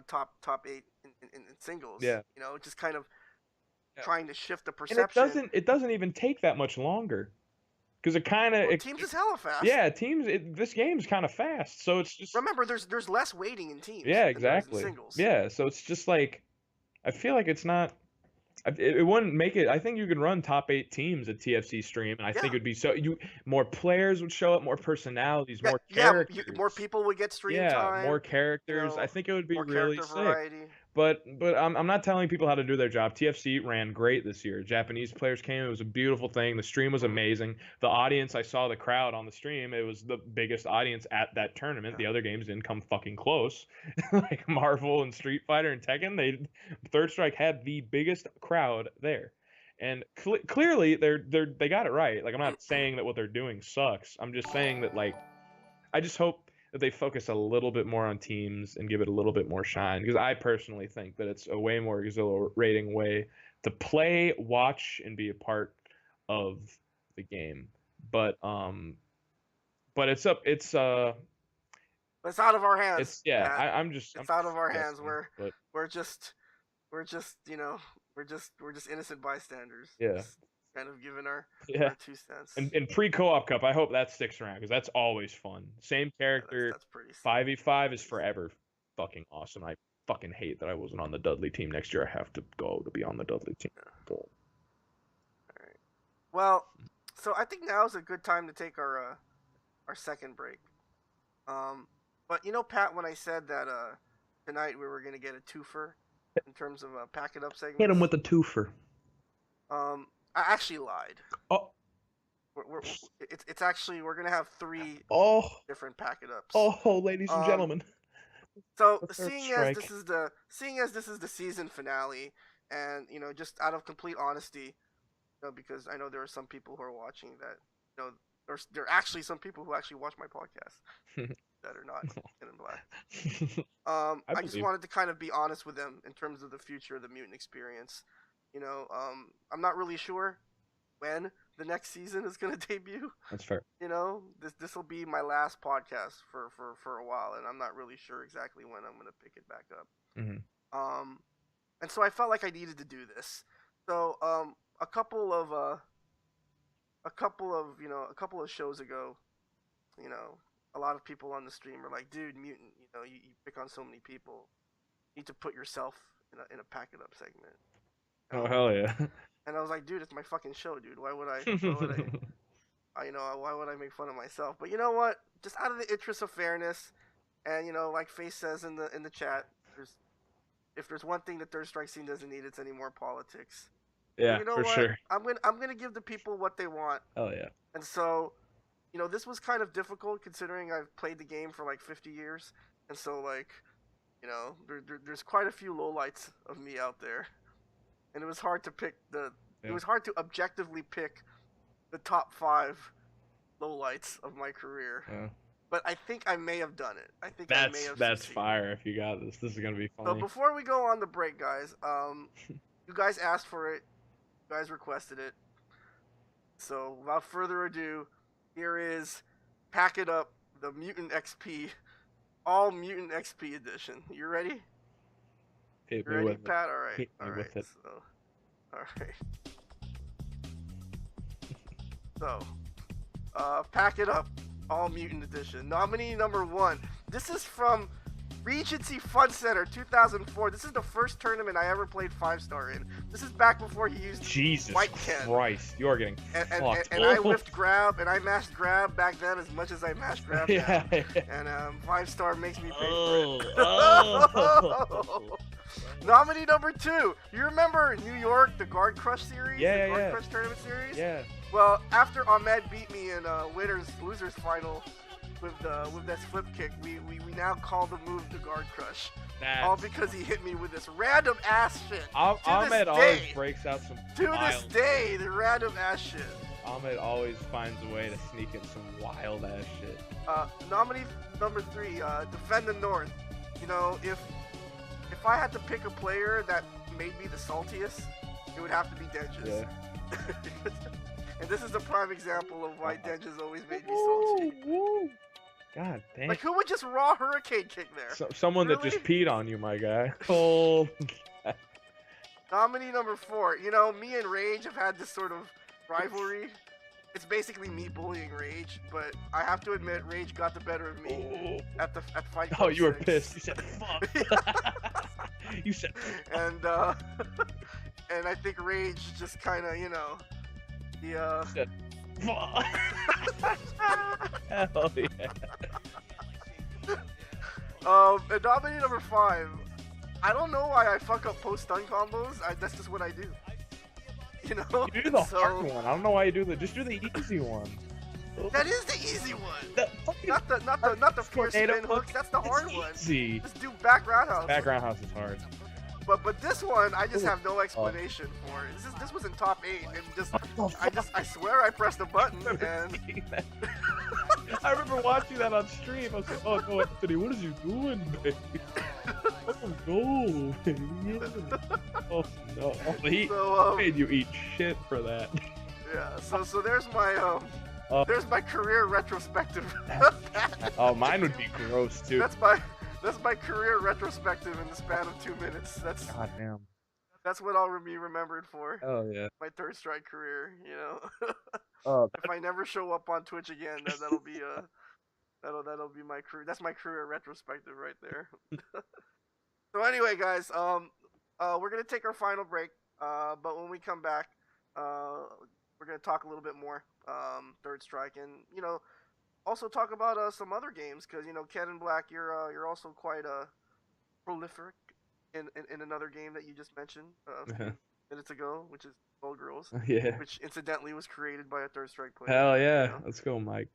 top 8 in singles. Yeah. You know, just kind of Yeah. trying to shift the And it perception. doesn't even take that much longer because it kind of Well, teams is hella fast. yeah, this game's kind of fast, so it's just Remember, there's less waiting in teams yeah, than there is in exactly. singles. Yeah, so it's just like I feel like it's not. It wouldn't make it. I think you could run top 8 teams at TFC stream, and I think it would be more players would show up, more personalities, more characters. More people would get stream Yeah, time. more characters. You know, I think it would be more really character sick. variety. But I'm not telling people how to do their job. TFC ran great this year. Japanese players came. It was a beautiful thing. The stream was amazing. The audience, I saw the crowd on the stream. It was the biggest audience at that tournament. Yeah. The other games didn't come fucking close. Like Marvel and Street Fighter and Tekken, Third Strike had the biggest crowd there. And clearly they got it right. Like I'm not saying that what they're doing sucks. I'm just saying that like I just hope that they focus a little bit more on teams and give it a little bit more shine, because I personally think that it's a way more exhilarating way to play, watch, and be a part of the game. But it's out of our hands. It's I'm out of our hands. We're just innocent bystanders. Yeah. Just kind of giving our 2 cents. And pre-co-op cup, I hope that sticks around because that's always fun. Same character, that's pretty sick. 5v5 is forever fucking awesome. I fucking hate that I wasn't on the Dudley team. Next year I have to go to be on the Dudley team. Yeah. All right. Well, so I think now is a good time to take our second break. But you know, Pat, when I said that tonight we were gonna get a twofer in terms of pack it up segments. Hit him with a twofer. I actually lied. Oh. It's actually we're gonna have 3 different pack it ups. Oh, ladies and gentlemen. So seeing as this is the season finale, and you know, just out of complete honesty, you know, because I know there are some people who are watching that, you know, there are actually some people who actually watch my podcast that are not Keninblack. I just wanted to kind of be honest with them in terms of the future of the Mutant XPerience. You know, I'm not really sure when the next season is going to debut. That's fair. You know, this will be my last podcast for a while, and I'm not really sure exactly when I'm going to pick it back up. Mm-hmm. And so I felt like I needed to do this. So a couple of shows ago, you know, a lot of people on the stream are like, dude, Mutant, you know, you pick on so many people, you need to put yourself in a pack it up segment. Oh, hell yeah. And I was like, dude, it's my fucking show, dude. Why would I make fun of myself? But you know what? Just out of the interest of fairness, and you know, like Face says in the chat, if there's one thing that Third Strike scene doesn't need, it's any more politics. Yeah, you know for what? sure. I'm gonna give the people what they want. Oh yeah. And so, you know, this was kind of difficult considering I've played the game for like 50 years, and so like, you know, there's quite a few lowlights of me out there. And it was hard to pick it was hard to objectively pick the top 5 lowlights of my career. Yeah. But I think I may have done it. I think that's I may have that's succeeded. fire if you got this. This is gonna be funny. So before we go on the break, guys, you guys asked for it. You guys requested it. So without further ado, here is Pack It Up, the Mutant XP, all Mutant XP edition. You ready? Hit You me ready, with Pat? it. All right. Hit me All right. with it. So, all right. So, Pack It Up, all Mutant edition. Nominee number 1. This is from Regency Fun Center 2004. This is the first tournament I ever played 5-star in. This is back before he used Jesus White Ken. Christ, you are getting fucked. And I whiffed grab, and I mashed grab back then as much as I mashed grab now. And 5-star makes me pay for it. Nominee number 2. You remember New York, the Guard Crush series? The Guard Crush tournament series? Yeah. Well, after Ahmed beat me in losers final with that flip kick, we now call the move the Guard Crush. All because he hit me with this random ass shit. Ahmed always breaks out some To this day, the random ass shit. Ahmed always finds a way to sneak in some wild ass shit. Nominee number 3, Defend the North. You know, if I had to pick a player that made me the saltiest, it would have to be Denges. Yeah. And this is a prime example of why Denges always made me salty. Woo. God damn. Like, who would just raw hurricane kick there? Someone that Really? just peed on you, my guy. Oh. Nominee number 4. You know, me and Rage have had this sort of rivalry. It's basically me bullying Rage, but I have to admit, Rage got the better of me at Fight Club Oh, you were 6. pissed. You said fuck. You said fuck. And and I think Rage just kind of, you know, he Said fuck. Hell yeah. And nominee number 5. I don't know why I fuck up post stun combos. That's just what I do. You know. You do the hard one. I don't know why you do the. Just do the easy one. That is the easy one. The fucking Not the force spin hooks. That's the hard one. Easy. Just do back roundhouse. Back roundhouse is hard. But this one I just have no explanation for. This was in top 8 and just I swear I pressed a button and I remember watching that on stream. I was like, oh no, Anthony, what is you doing, baby? Oh no, baby. Oh no. He made you eat shit for that. Yeah, so there's my there's my career retrospective. Oh, mine would be gross too. That's my career retrospective in the span of 2 minutes. God damn. That's what I'll be remembered for. Oh yeah. My Third Strike career, you know. Oh. If I never show up on Twitch again, that'll be that'll be my career. That's my career retrospective right there. So anyway, guys, we're gonna take our final break. But when we come back, we're gonna talk a little bit more Third Strike, and you know, also talk about some other games because you know, Keninblack, you're also quite prolific in another game that you just mentioned a few minutes ago, which is Gold Girls. Yeah. Which incidentally was created by a Third Strike player. Hell yeah. You know? Let's go, Mike.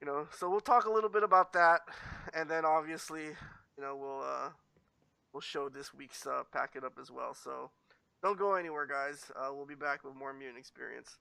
You know, so we'll talk a little bit about that, and then obviously, you know, we'll show this week's pack it up as well. So don't go anywhere, guys. We'll be back with more Mutant XPerience.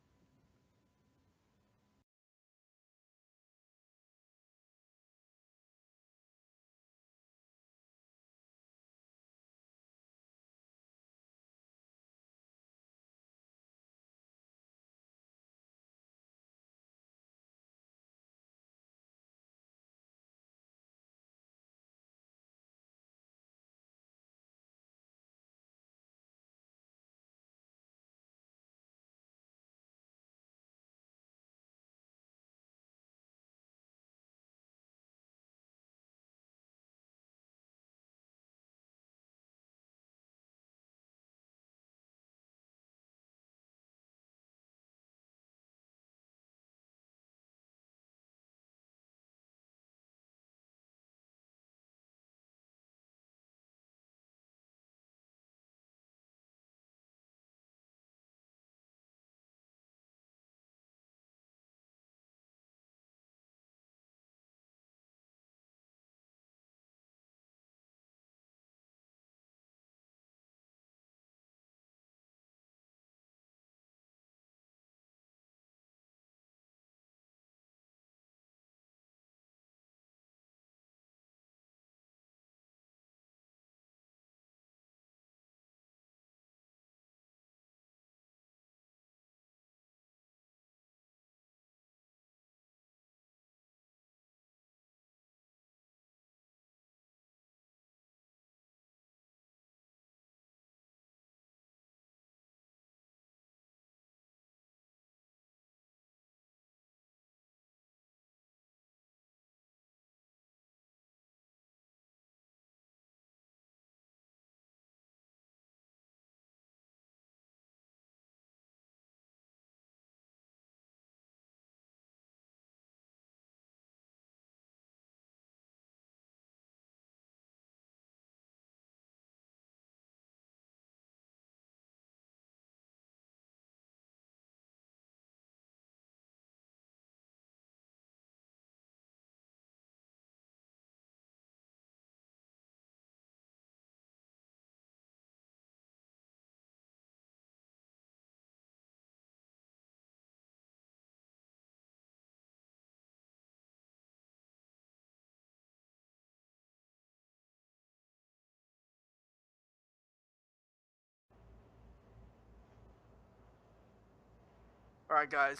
All right, guys.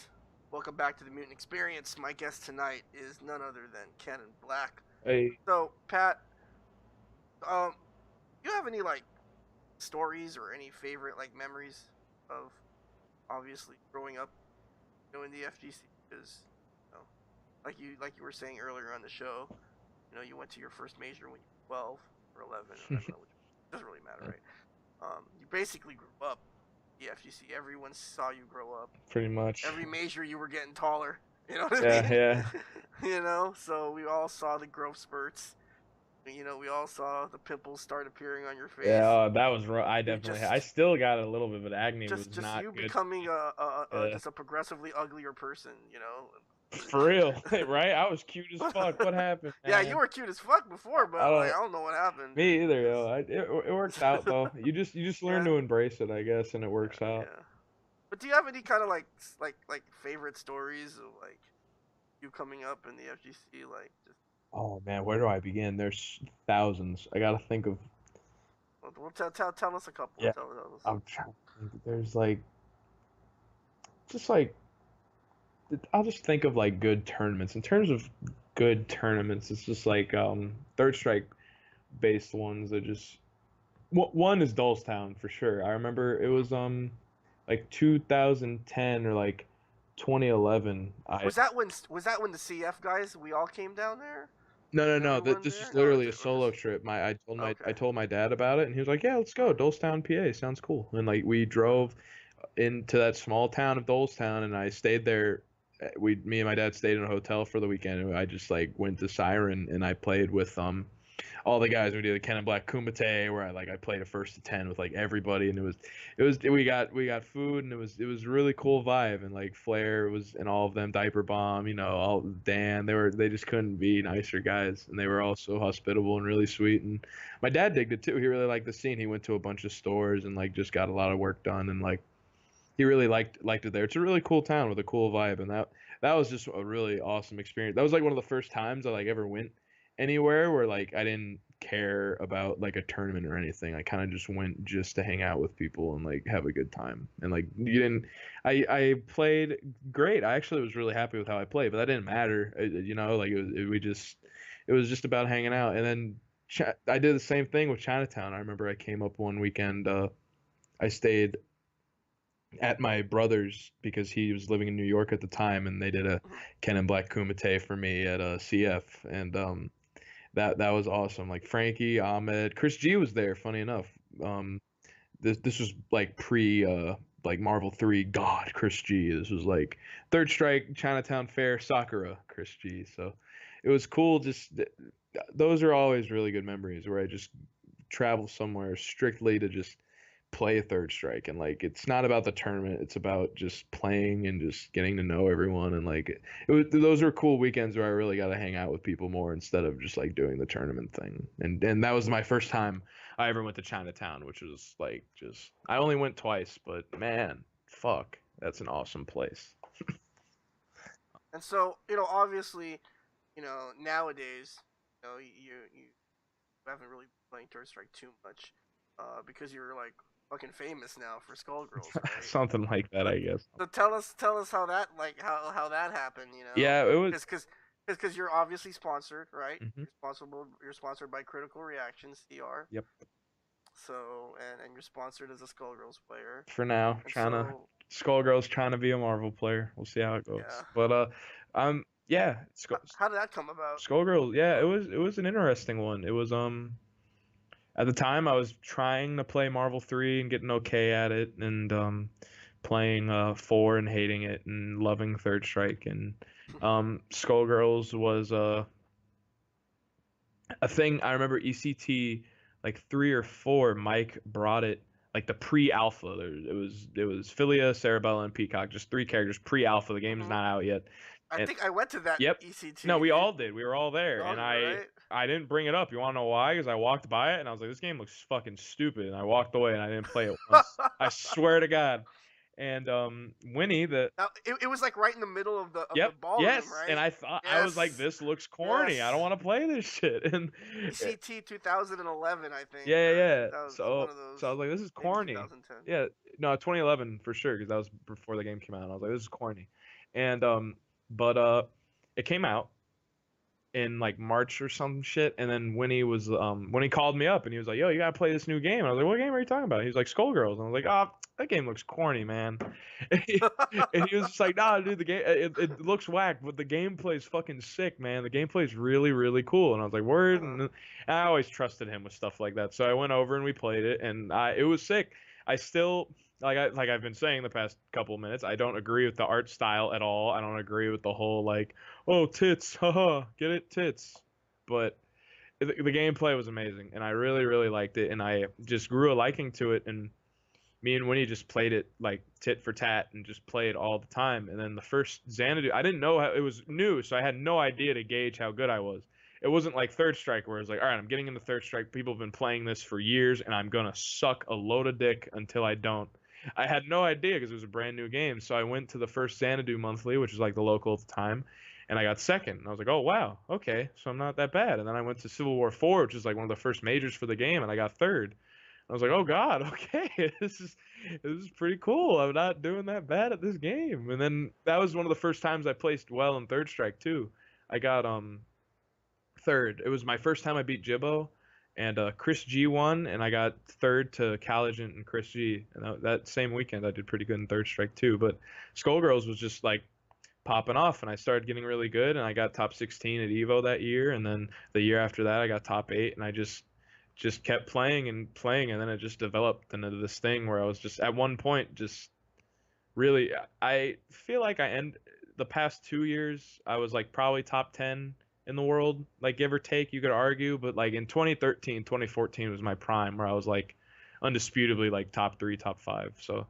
Welcome back to the Mutant XPerience. My guest tonight is none other than Keninblack. I So, Pat, um, do you have any like stories or any favorite like memories of obviously growing up, in the FGC? Because, you know, like you were saying earlier on the show, you went to your first major when you were 12 or 11. I don't know which. Doesn't really matter, right? You basically grew up the FGC. Everyone saw you grow up. pretty much. Every major you were getting taller. You know what I Yeah, mean? yeah, So we all saw the growth spurts. We all saw the pimples start appearing on your yeah. face. That was I You definitely. I just, still got a little bit, but acne was just not you good. becoming Yeah, just a progressively uglier person. for real, right? I was cute as fuck. What happened, Yeah, you man? were cute as fuck before, I but like don't. I don't know what happened, dude. Me either, Just, yo. It works out though. You just learn yeah, to embrace it, I guess, and it works out. yeah. But do you have any kind of like favorite stories of like you coming up in the FGC, like just Oh man, where do I begin? There's thousands. I gotta think of. well, tell us a couple. Yeah, Tell us. I'm trying to think. There's like just like I'll just think of like good tournaments. In terms of good tournaments, it's just like third strike based ones that just one is Dolestown for sure. I remember it Mhm. was like 2010 or like 2011. I Was that when the CF guys we all came down there? No. Everyone This was there? No, literally a or solo just trip. I okay. told my dad about it, and he was like, "Yeah, let's go. Uh, Dolestown, PA. Sounds cool." And like we drove into that small town of Dolestown, and I stayed there. Me and my dad stayed in a hotel for the weekend, and I just like went to Siren, and I played with all the guys. We did the Keninblack Kumite, where I played a first to 10 with like everybody, and we got food, and it was a really cool vibe, and like Flair was and all of them, Diaper Bomb, all Dan, they just couldn't be nicer guys, and they were all so hospitable and really sweet, and my dad digged it too. He really liked the scene. He went to a bunch of stores and like just got a lot of work done, and like he really liked it there. It's a really cool town with a cool vibe, and that was just a really awesome experience. That was like one of the first times I like ever went anywhere where like I didn't care about like a tournament or anything. I kind of just went just to hang out with people and like have a good time. And like you didn't, I played great. I actually was really happy with how I played, but that didn't matter. Like it was just about hanging out. And then I did the same thing with Chinatown. I remember I came up one weekend. I stayed at my brother's because he was living in New York at the time, and they did a mhm. Ken and Black Kumite for me at a CF, and that was awesome. Like Frankie, Ahmed, Chris G was there. Funny enough, um, this was like pre like Marvel 3. God, Chris G. This was like Third Strike, Chinatown Fair, Sakura, Chris G. So it was cool. Those are always really good memories where I just travel somewhere strictly to just play a third strike, and like it's not about the tournament, it's about just playing and just getting to know everyone, and like those were cool weekends where I really got to hang out with people more instead of just like doing the tournament thing, and that was my first time I ever went to Chinatown, which was like just I only went twice, but man, fuck, that's an awesome place. And so obviously, nowadays, you haven't really been playing Third Strike too much, because you're like fucking famous now for Skullgirls, right? Something like that, But I guess. so tell us how that how that happened, Yeah, it was. because you're obviously sponsored, right? Mhm. You're sponsored by Critical Reactions CR. Yep. So and you're sponsored as a Skullgirls player, For now, and trying to so Skullgirl's trying to be a Marvel player. We'll see how it yeah, goes. But yeah, how did that come about? Skullgirl. Yeah, it was an interesting one. It was at the time I was trying to play Marvel 3 and getting okay at it, and playing 4 and hating it and loving Third Strike, and Skullgirls was a thing. I remember ECT like 3 or 4. Mike brought it like the pre-alpha. It was Philia, Cerebella, and Peacock, just 3 characters pre-alpha. The game's Hmm. not out yet. I And think I went to that yep, no, ECT, we dude. all did. We were all there, Y'all and did, I right? I didn't bring it up. You want to know why? Because I walked by it and I was like, this game looks fucking stupid, and I walked away and I didn't play it once. I swear to God. And Winnie, the Now, it was like right in the middle of the yep, ballroom, yes, and right? I was like, Yes, this looks corny. I don't yes. want to play this shit. And ECT 2011, I think, yeah, yeah, or yeah. 2000, one So of those, so I was like, this is maybe corny. 2010. Yeah, no, 2011 for sure, because that was before the game came out. And I was like, this is corny. And but it came out in like March or some shit, and then when he called me up and he was like, "Yo, you gotta play this new game." And I was like, "What game are you talking about?" He was like, "Skullgirls." And I was like, "Oh, that game looks corny, man." And he was just like, "Nah, dude, the game it looks whack, but the gameplay's fucking sick, man. The gameplay's really really cool." And I was like, "Word." Uh-huh. And I always trusted him with stuff like that, so I went over and we played it, and it was sick. I still like I've been saying the past couple of minutes, I don't agree with the art style at all. I don't agree with the whole like, oh tits, haha, get it, tits. But the gameplay was amazing, and I really really liked it, and I just grew a liking to it. And me and Winnie just played it like tit for tat, and just played all the time. And then the first Xanadu, I didn't know how it was new, so I had no idea to gauge how good I was. It wasn't like Third Strike where it's like, all right, I'm getting into Third Strike. People have been playing this for years, and I'm gonna suck a load of dick until I don't. I had no idea because it was a brand new game. So I went to the first Xanadu monthly, which is like the local at the time, and I got second. And I was like, oh wow, okay, so I'm not that bad. And then I went to Civil War 4, which is like one of the first majors for the game, and I got third. I was like, oh god, okay, this is pretty cool. I'm not doing that bad at this game. And then that was one of the first times I placed well in Third Strike too. I got third. It was my first time I beat Jibbo, and Chris G won, and I got third to Caligent and Chris G. And that same weekend I did pretty good in Third Strike too. But Skullgirls was just like popping off, and I started getting really good, and I got top 16 at Evo that year, and then the year after that I got top 8, and I just kept playing and playing, and then it just developed into this thing where I was just at one point just really, I feel like I end the past 2 years I was like probably top 10 in the world, like give or take, you could argue. But like in 2013 2014 was my prime where I was like undisputably like top 3 top 5. So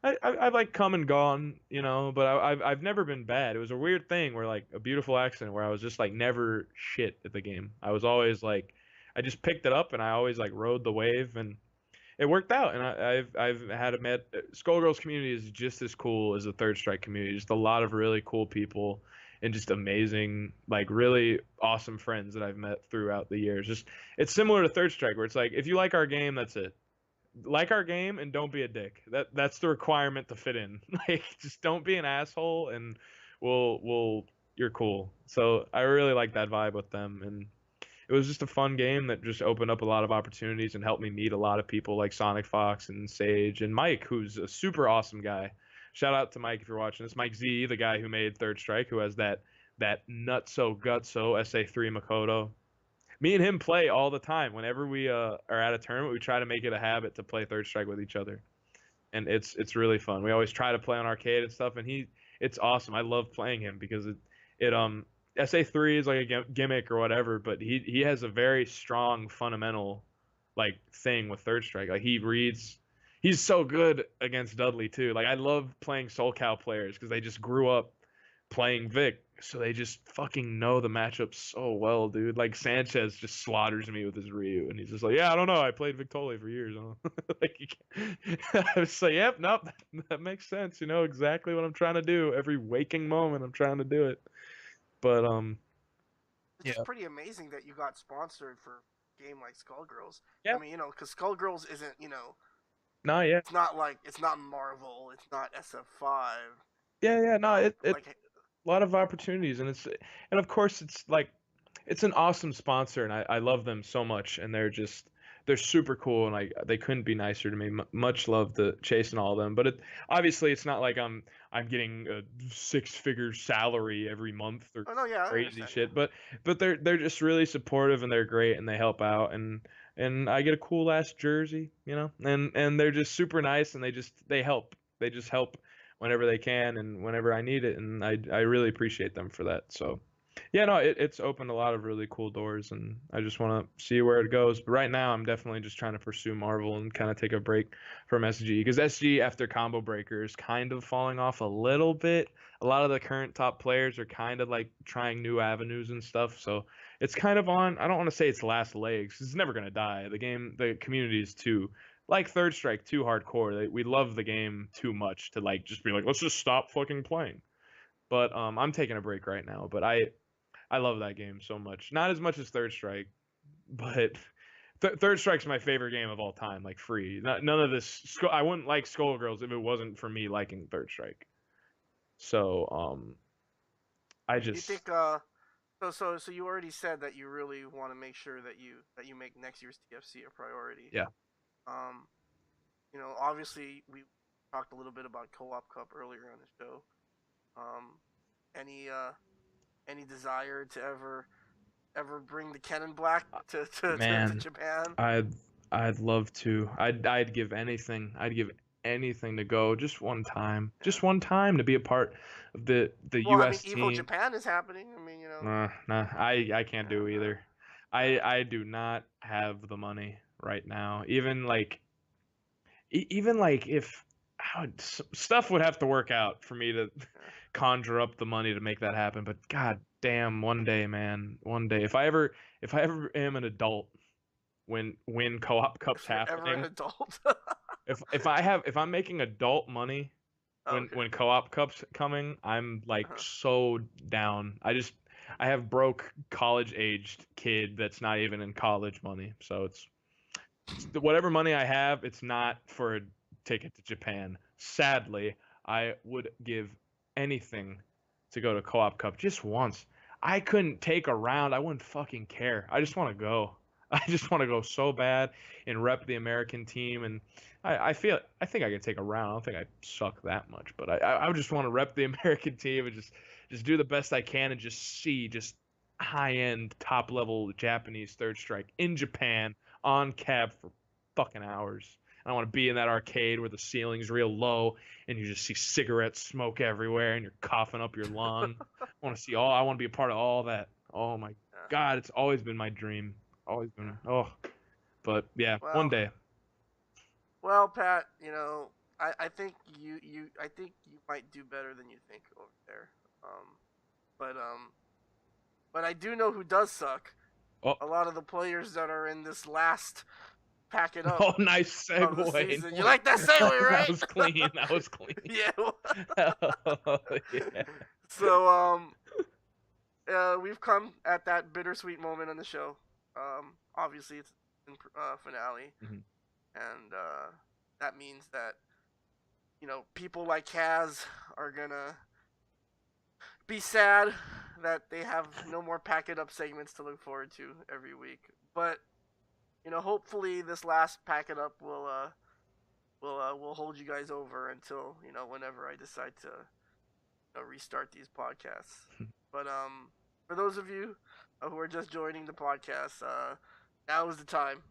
I've like come and gone, but I've never been bad. It was a weird thing where like a beautiful accident where I was just like never shit at the game. I was always like, I just picked it up and I always like rode the wave, and it worked out. And I've had a met Skullgirls community is just as cool as the Third Strike community. Just a lot of really cool people and just amazing, like really awesome friends that I've met throughout the years. Just it's similar to Third Strike where it's like if you like our game, that's it. Like our game and don't be a dick. That's the requirement to fit in. Like just don't be an asshole, and we'll you're cool. So I really like that vibe with them, and it was just a fun game that just opened up a lot of opportunities and helped me meet a lot of people like Sonic Fox and Sage and Mike, who's a super awesome guy. Shout out to Mike if you're watching this. Mike Z, the guy who made Third Strike, who has that nutso gutso SA3 Makoto. Me and him play all the time. Whenever we are at a tournament, we try to make it a habit to play Third Strike with each other, and it's really fun. We always try to play on arcade and stuff, and it's awesome. I love playing him because it SA3 is like a gimmick or whatever, but he has a very strong fundamental like thing with Third Strike. Like he reads, he's so good against Dudley too. Like I love playing Soul Cal players because they just grew up playing Vic, so they just fucking know the matchup so well, dude. Like Sanchez just slaughters me with his Ryu, and he's just like, yeah, I don't know, I played Victoria for years. Like, I was like, yep, nope, that makes sense. You know exactly what I'm trying to do. Every waking moment, I'm trying to do it. But It's just yeah, pretty amazing that you got sponsored for a game like Skullgirls. I yeah, mean, because Skullgirls isn't, no, yeah, it's not like it's not Marvel, it's not SF5. yeah, yeah, no, it Like a lot of opportunities, and of course it's like it's an awesome sponsor, and I love them so much, and they're super cool, and like they couldn't be nicer to me. Much love to Chase and all of them, but obviously it's not like I'm getting a 6-figure salary every month or oh no, yeah, I crazy understand, yeah. shit, but they're just really supportive, and they're great, and they help out, and I get a cool ass jersey, and they're just super nice, and they just help whenever they can and whenever I need it, and I really appreciate them for that. So yeah, no, it's opened a lot of really cool doors, and I just want to see where it goes. But right now, I'm definitely just trying to pursue Marvel and kind of take a break from SG, because SG after Combo Breaker is kind of falling off a little bit. A lot of the current top players are kind of like trying new avenues and stuff, so it's kind of on. I don't want to say it's last legs. It's never gonna die. The game, the community is too like Third Strike too hardcore. We love the game too much to like just be like, let's just stop fucking playing. But I'm taking a break right now. But I love that game so much. Not as much as Third Strike, but Third Strike's my favorite game of all time. Like free. None of this. I wouldn't like Skullgirls if it wasn't for me liking Third Strike. So I You just think so you already said that you really want to make sure that you make next year's TFC a priority. yeah. Um, obviously we talked a little bit about Co-op Cup earlier on the show. Any desire to ever bring the Keninblack to Man, Japan? I'd love to. I'd give anything. I'd give anything to go just one time. Yeah. Just one time to be a part of the Well, US Evo team. Japan is happening. I mean, Nah, I can't do either. I do not have the money right now. Even like if stuff would have to work out for me to conjure up the money to make that happen. But god damn, one day, man, one day, if I ever am an adult when Co-op Cup's happening, ever an adult. if I'm making adult money when Co-op Cup's coming, I'm like so down. I have broke college aged kid that's not even in college money, so it's whatever money I have, it's not for a ticket to Japan. Sadly, I would give anything to go to Co-op Cup just once. I couldn't take a round. I wouldn't fucking care. I just want to go. I just want to go so bad and rep the American team. And I think I could take a round. I don't think I suck that much, but I would just want to rep the American team and just do the best I can and just see just high-end, top-level Japanese Third Strike in Japan on cab for fucking hours. And I want to be in that arcade where the ceiling's real low and you just see cigarette smoke everywhere and you're coughing up your lung. I want to be a part of all that. Oh my God, it's always been my dream. Always been. But yeah, one day. Well, Pat, I think you might do better than you think over there. But I do know who does suck. Oh. A lot of the players that are in this last pack it up. Oh, nice segue. You like that segue, right? That was clean. Yeah. Oh, yeah. So we've come at that bittersweet moment on the show. Obviously it's in finale, and that means that people like Kaz are gonna be sad that they have no more pack it up segments to look forward to every week. But hopefully this last pack it up will hold you guys over until whenever I decide to restart these podcasts. But for those of you who are just joining the podcast, now is the time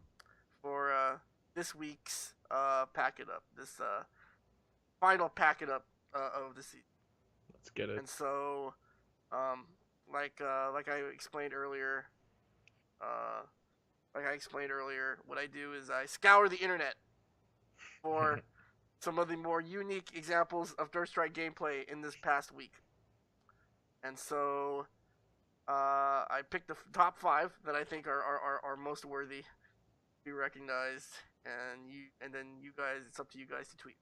for this week's pack it up. This final pack it up of the season. Let's get it. And so, like I explained earlier, what I do is I scour the internet for some of the more unique examples of Third Strike gameplay in this past week. And so, I picked the top 5 that I think are most worthy to be recognized, and then you guys, it's up to you guys to tweet.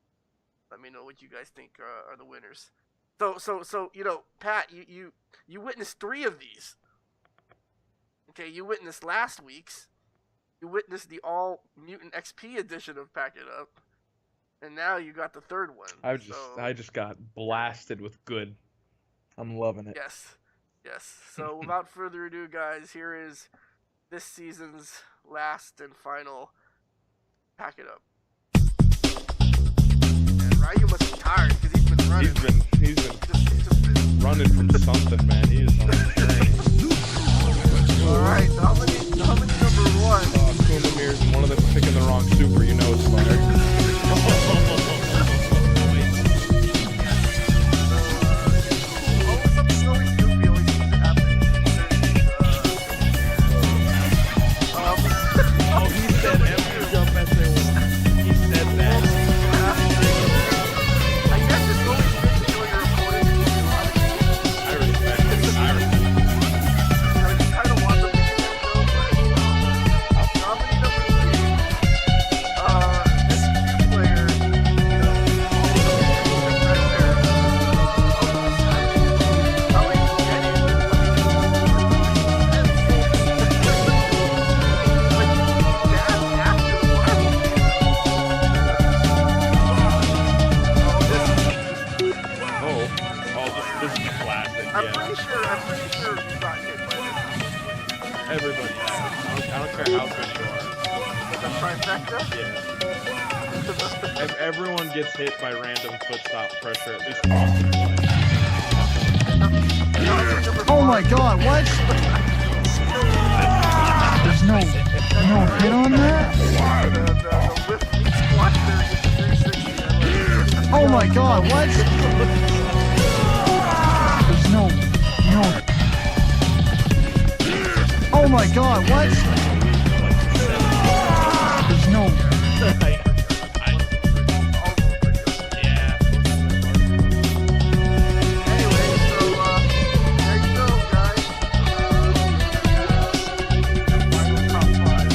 Let me know what you guys think are the winners. So Pat, you witnessed 3 of these. Okay, you witnessed last week's. You witnessed the all Mutant XP edition of Pack It Up, and now you got the 3rd one. I just got blasted with good. I'm loving it. Yes. So without further ado, guys, here is this season's last and final Pack It Up. And Ryu must be tired because he's been running. He's been running from something, man. He is on a journey. Alright, nominee number 1. Kundamir's and one of them picking the wrong super, it's fire. Oh, this is a classic. I'm Yeah, pretty sure you got hit by everybody has. I don't care how good you are. the trifecta. Yeah, everyone gets hit by random foot stop pressure at least once. Oh my god, what? There's no hit on that? The lift meat squat there is 360. Oh my god, what? There's no. Oh my god, what? There's no. Yeah. Anyway, so there you go, guys. Final top 5.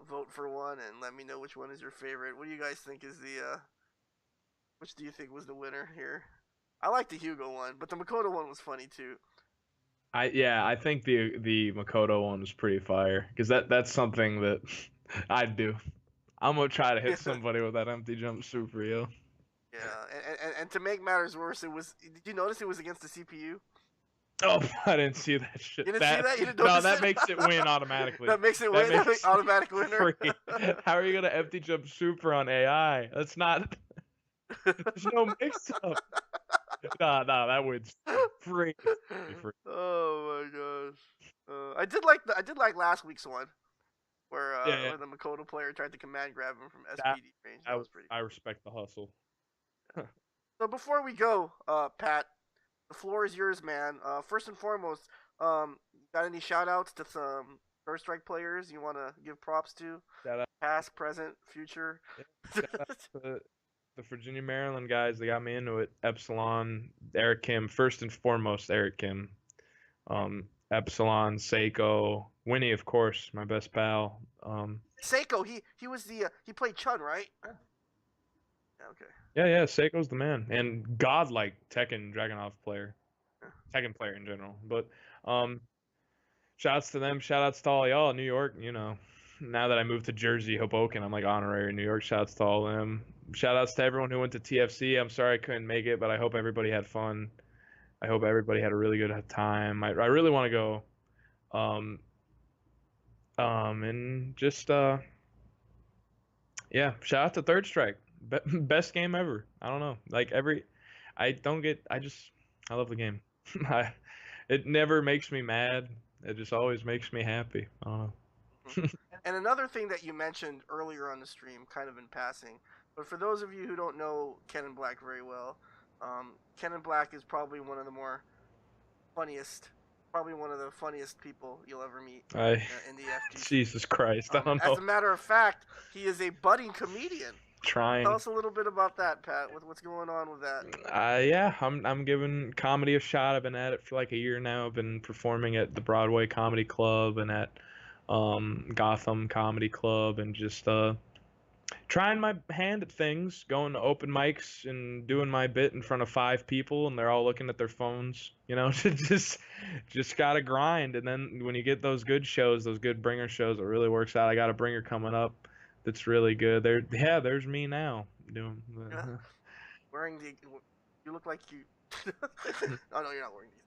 Vote for one and let me know which one is your favorite. What do you guys think is the which do you think was the winner here? I like the Hugo one, but the Makoto one was funny too. I think the Makoto one was pretty fire because that's something that I'd do. I'm gonna try to hit somebody with that empty jump super, yo. Yeah, and to make matters worse, it was. Did you notice it was against the CPU? Oh, I didn't see that shit. You didn't see that? You didn't No, notice that it? makes it win automatically. That makes it win. That makes automatic winner. Free. How are you gonna empty jump super on AI? That's not. There's no mix up. Nah, that wins free. Oh my gosh. I did like last week's one where where the Makoto player tried to command grab him from SPD range. That was pretty cool. I respect the hustle. So before we go, Pat, the floor is yours, man. First and foremost, got any shout outs to some First Strike players you want to give props to? Shout out. Past, present, future. Shout out to the Virginia, Maryland guys. They got me into it. Epsilon, Eric Kim. First and foremost, Eric Kim. Epsilon, Seiko, Winnie, of course, my best pal. Seiko, he was the he played Chun, right? Yeah, okay. Yeah, Seiko's the man, and godlike Tekken Dragunov player, Tekken player in general. But shouts to them, shout outs to all y'all in New York. You know, now that I moved to Jersey, Hoboken, I'm like honorary New York. Shouts to all them. Shout outs to everyone who went to TFC. I'm sorry I couldn't make it, but I hope everybody had fun. I hope everybody had a really good time. I really want to go. And just yeah, shout out to Third Strike. Best game ever. I don't know. Like I love the game. It never makes me mad. It just always makes me happy. I don't know. And another thing that you mentioned earlier on the stream, kind of in passing, but for those of you who don't know Keninblack very well, Keninblack is probably one of the funniest people you'll ever meet in the FGC. Jesus Christ, I don't know. As a matter of fact, he is a budding comedian. Trying. Tell us a little bit about that, Pat. What's going on with that? Yeah, I'm giving comedy a shot. I've been at it for like a year now. I've been performing at the Broadway Comedy Club and at Gotham Comedy Club, and just trying my hand at things, going to open mics and doing my bit in front of 5 people, and they're all looking at their phones. You know, just gotta grind. And then when you get those good shows, those good bringer shows, it really works out. I got a bringer coming up that's really good. There's me now doing. Wearing the, you look like you. Oh no, you're not wearing these.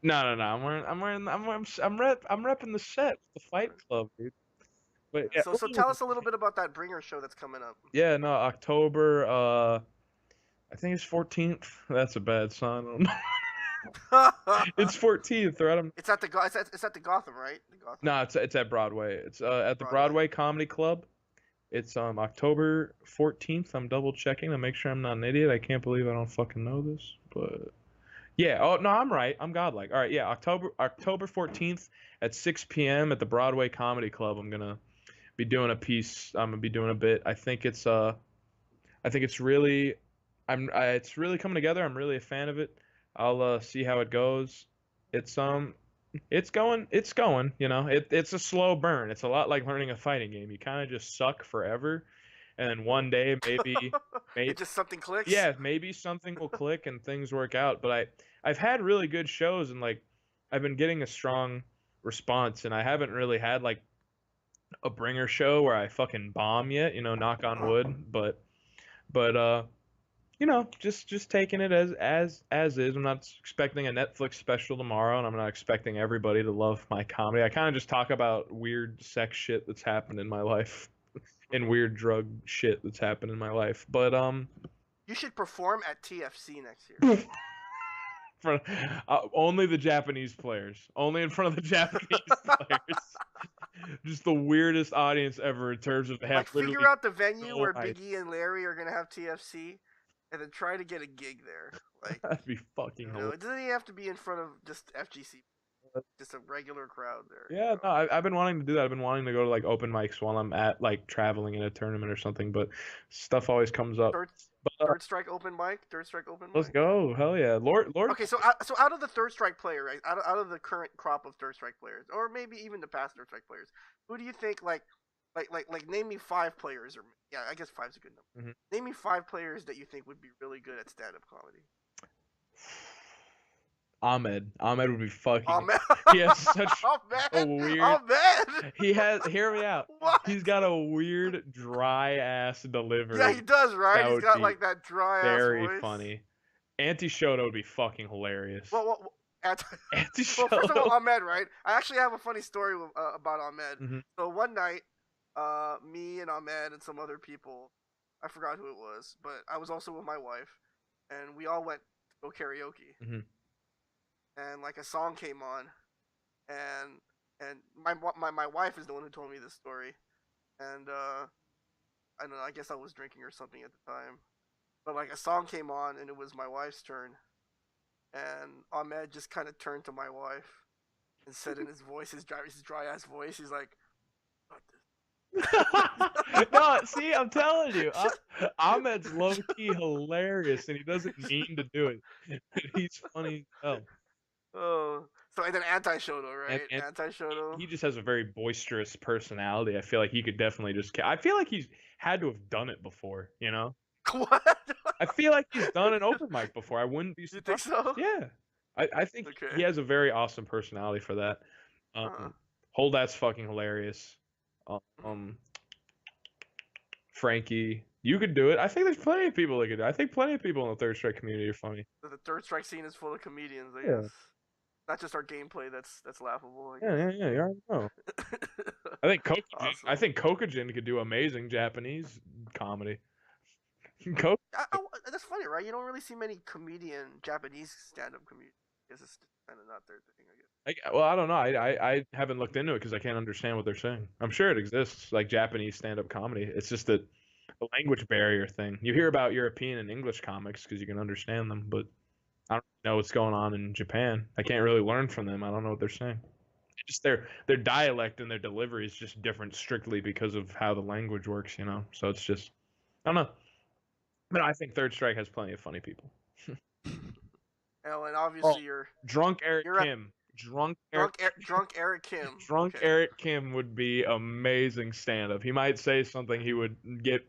No. I'm repping the set, the Fight Club, dude. But yeah, so tell us a little bit about that bringer show that's coming up. Yeah, no, October. I think it's 14th. That's a bad sign. I don't know. It's 14th, right? It's at the Gotham, right? The Gotham. No, it's at Broadway. It's at the Broadway Comedy Club. It's October 14th. I'm double checking to make sure I'm not an idiot. I can't believe I don't fucking know this, but yeah. Oh no, I'm right. I'm godlike. All right, yeah. October 14th at 6 p.m. at the Broadway Comedy Club. I'm gonna be doing a piece. I'm gonna be doing a bit. I think it's really coming together. I'm really a fan of it. I'll see how it goes. It's going, you know. It's a slow burn. It's a lot like learning a fighting game. You kind of just suck forever, and then one day maybe just something clicks. Yeah, maybe something will click and things work out. But I've had really good shows, and like I've been getting a strong response, and I haven't really had like a bringer show where I fucking bomb yet, you know, knock on wood. But you know, just taking it as is. I'm not expecting a Netflix special tomorrow, and I'm not expecting everybody to love my comedy. I kind of just talk about weird sex shit that's happened in my life and Mhm. weird drug shit that's happened in my life. But You should perform at TFC next year. for only the Japanese players, only in front of the Japanese players. Just the weirdest audience ever in terms of they have Like, figure literally out the venue no where idea. Big E and Larry are gonna have TFC, and then try to get a gig there. Like, That'd be fucking you know, hilarious. it doesn't even have to be in front of just FGC, just a regular crowd there. Yeah, You know? no, I've been wanting to do that. I've been wanting to go to like open mics while I'm at like traveling in a tournament or something, but stuff always comes up. Third, But third strike open mic. Third strike open let's mic. go. Hell yeah. Lord. Okay, so out of the third strike player, right? Out of the current crop of third strike players, or maybe even the past third strike players, who do you think name me 5 players, or yeah, I guess five's a good number. Mhm. Name me 5 players that you think would be really good at stand up comedy. Ahmed. Ahmed would be Oh fucking. man, He has such oh a man, weird. oh man. He has. Hear me out. What? He's got a weird dry ass Yeah, delivery. he does, right? That He's would got be like that dry ass very voice. funny. Anti Shoto would be fucking hilarious. Well, Anti well, first of all, Shoto. Ahmed, right? I actually have a funny story about Ahmed. Mhm. So one night, me and Ahmed and some other people, I forgot who it was, but I was also with my wife, and we all went to go karaoke. Mhm. And like a song came on, and my wife is the one who told me this story, and I don't know, I guess I was drinking or something at the time, but like a song came on and it was my wife's turn, and Ahmed just kind of turned to my wife and said in his voice, his dry ass voice, he's like, "Got this." No, see, I'm telling you, Ahmed's low key hilarious, and he doesn't mean to do it. He's funny as hell. Oh, so and then anti-Shoto, right? And Anti-Shoto. he just has a very boisterous personality. I feel like he could definitely just. I feel like he's had to have done it before. You know, What? I feel like he's done an open mic before. I wouldn't be You think surprised. so? Yeah, I think Okay. he has a very awesome personality for that. Uh-huh. Whole that's fucking hilarious. Um, Frankie, you could do it. I think there's plenty of people that could do it. I think plenty of people in the third strike community are funny. The third strike scene is full of comedians, I Yeah. guess. Not just our gameplay that's laughable, I Yeah, guess. yeah, yeah. You already know. I think Kokujin. Awesome. I think Kokujin could do amazing Japanese comedy. Ko- That's funny, right? You don't really see many Japanese stand-up comedians. I guess it's kind of not their thing, I guess. well, I don't know. I haven't looked into it because I can't understand what they're saying. I'm sure it exists, like Japanese stand-up comedy. It's just that the language barrier thing. You hear about European and English comics because you can understand them, but I don't know what's going on in Japan. I can't really learn from them. I don't know what they're saying. Just their dialect and their delivery is just different strictly because of how the language works, you know. So it's just I don't know. But I think Third Strike has plenty of funny people. Oh, and obviously Drunk Eric you're at- Kim. Drunk Eric Kim. Drunk Okay. Eric Kim would be amazing stand-up. He might say something he would get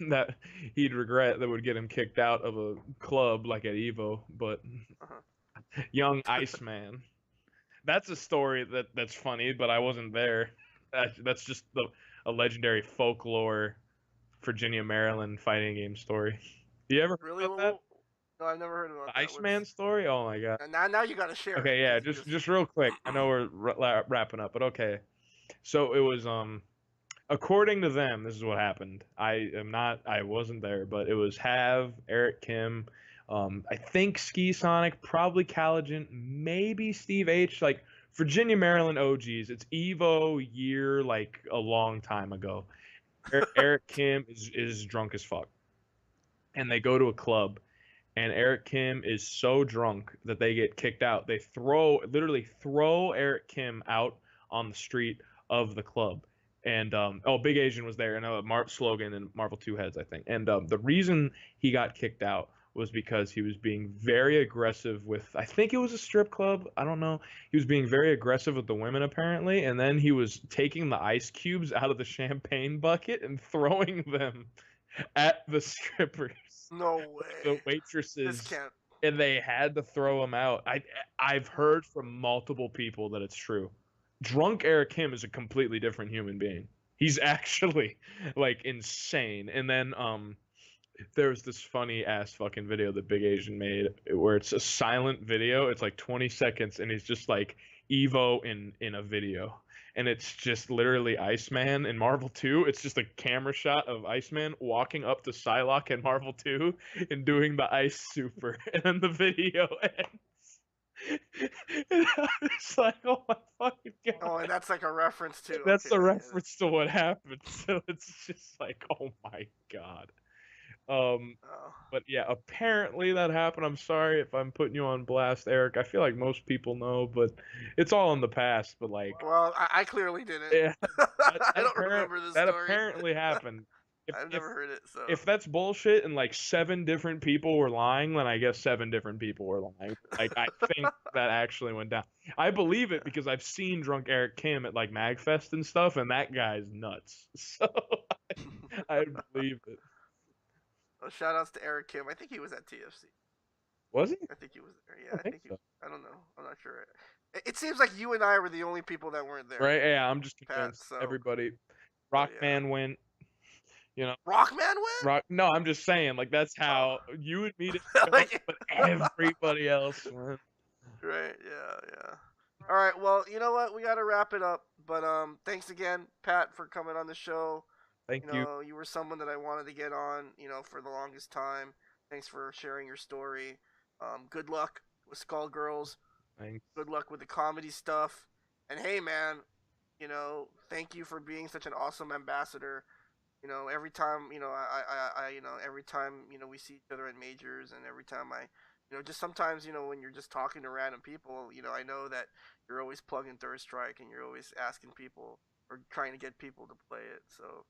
that he'd regret that would get him kicked out of a club like at Evo, but Uh-huh. young Iceman. That's a story that's funny, but I wasn't there. That's just a legendary folklore Virginia, Maryland fighting game story. You ever heard Really? about that? No, I've never heard about The that. Iceman story? Oh my god. And now you gotta share. Okay, it, yeah, 'cause you just real quick. I know we're wrapping up, but okay. So it was according to them, this is what happened. I wasn't there, but it was Hav, Eric Kim, I think Ski Sonic, probably Callagent, maybe Steve H, like Virginia, Maryland OGs. It's Evo year like a long time ago. Eric Kim is drunk as fuck. And they go to a club and Eric Kim is so drunk that they get kicked out. They literally throw Eric Kim out on the street of the club. And Big Asian was there, and Slogan and Marvel 2 Heads, I think. And the reason he got kicked out was because he was being very aggressive with, I think it was a strip club, I don't know. He was being very aggressive with the women apparently, and then he was taking the ice cubes out of the champagne bucket and throwing them at the strippers. No way. The waitresses. This can't. And they had to throw him out. I've heard from multiple people that it's true. Drunk Eric Kim is a completely different human being. He's actually like insane. And then There was this funny ass fucking video that Big Asian made where it's a silent video. It's like 20 seconds, and it's just like Evo in a video, and it's just literally Iceman in Marvel 2. It's just a camera shot of Iceman walking up to Psylocke in Marvel 2 and doing the ice super, and then the video ends. And I was like, oh my fucking god. Oh, and that's like a reference to. That's Okay, the I get it. reference to what happened. So it's just like, oh my god. Oh. But yeah, apparently that happened. I'm sorry if I'm putting you on blast, Eric. I feel like most people know, but it's all in the past. But like, Well, I clearly didn't. yeah, I don't remember this that story. apparently happened. I've never heard it. So If that's bullshit and like 7 different people were lying, then I guess 7 different people were lying. Like I think that actually went down. I believe it because I've seen drunk Eric Kim at like MagFest and stuff, and that guy's nuts. So I believe it. well, shout outs to Eric Kim. I think he was at TFC. Was he? I think he was there. Yeah, I think he. so. I don't know. I'm not sure. It seems like you and I were the only people that weren't there. Right? Yeah, I'm just Pat, convinced so- everybody. yeah. Rockman went. You know, Rockman went. Rock. No, I'm just saying, like that's how you and me didn't go, Like- but everybody else went. Right. Yeah. All right. Well, you know what? We got to wrap it up. But thanks again, Pat, for coming on the show. Thank You know, you were someone that I wanted to get on, you know, for the longest time. Thanks for sharing your story. Good luck with Skullgirls. Thanks. Good luck with the comedy stuff. And hey, man, you know, thank you for being such an awesome ambassador. You know, every time, you know, every time, you know, we see each other at majors, and every time you know, just sometimes, you know, when you're just talking to random people, you know, I know that you're always plugging Third Strike, and you're always asking people or trying to get people to play it. So,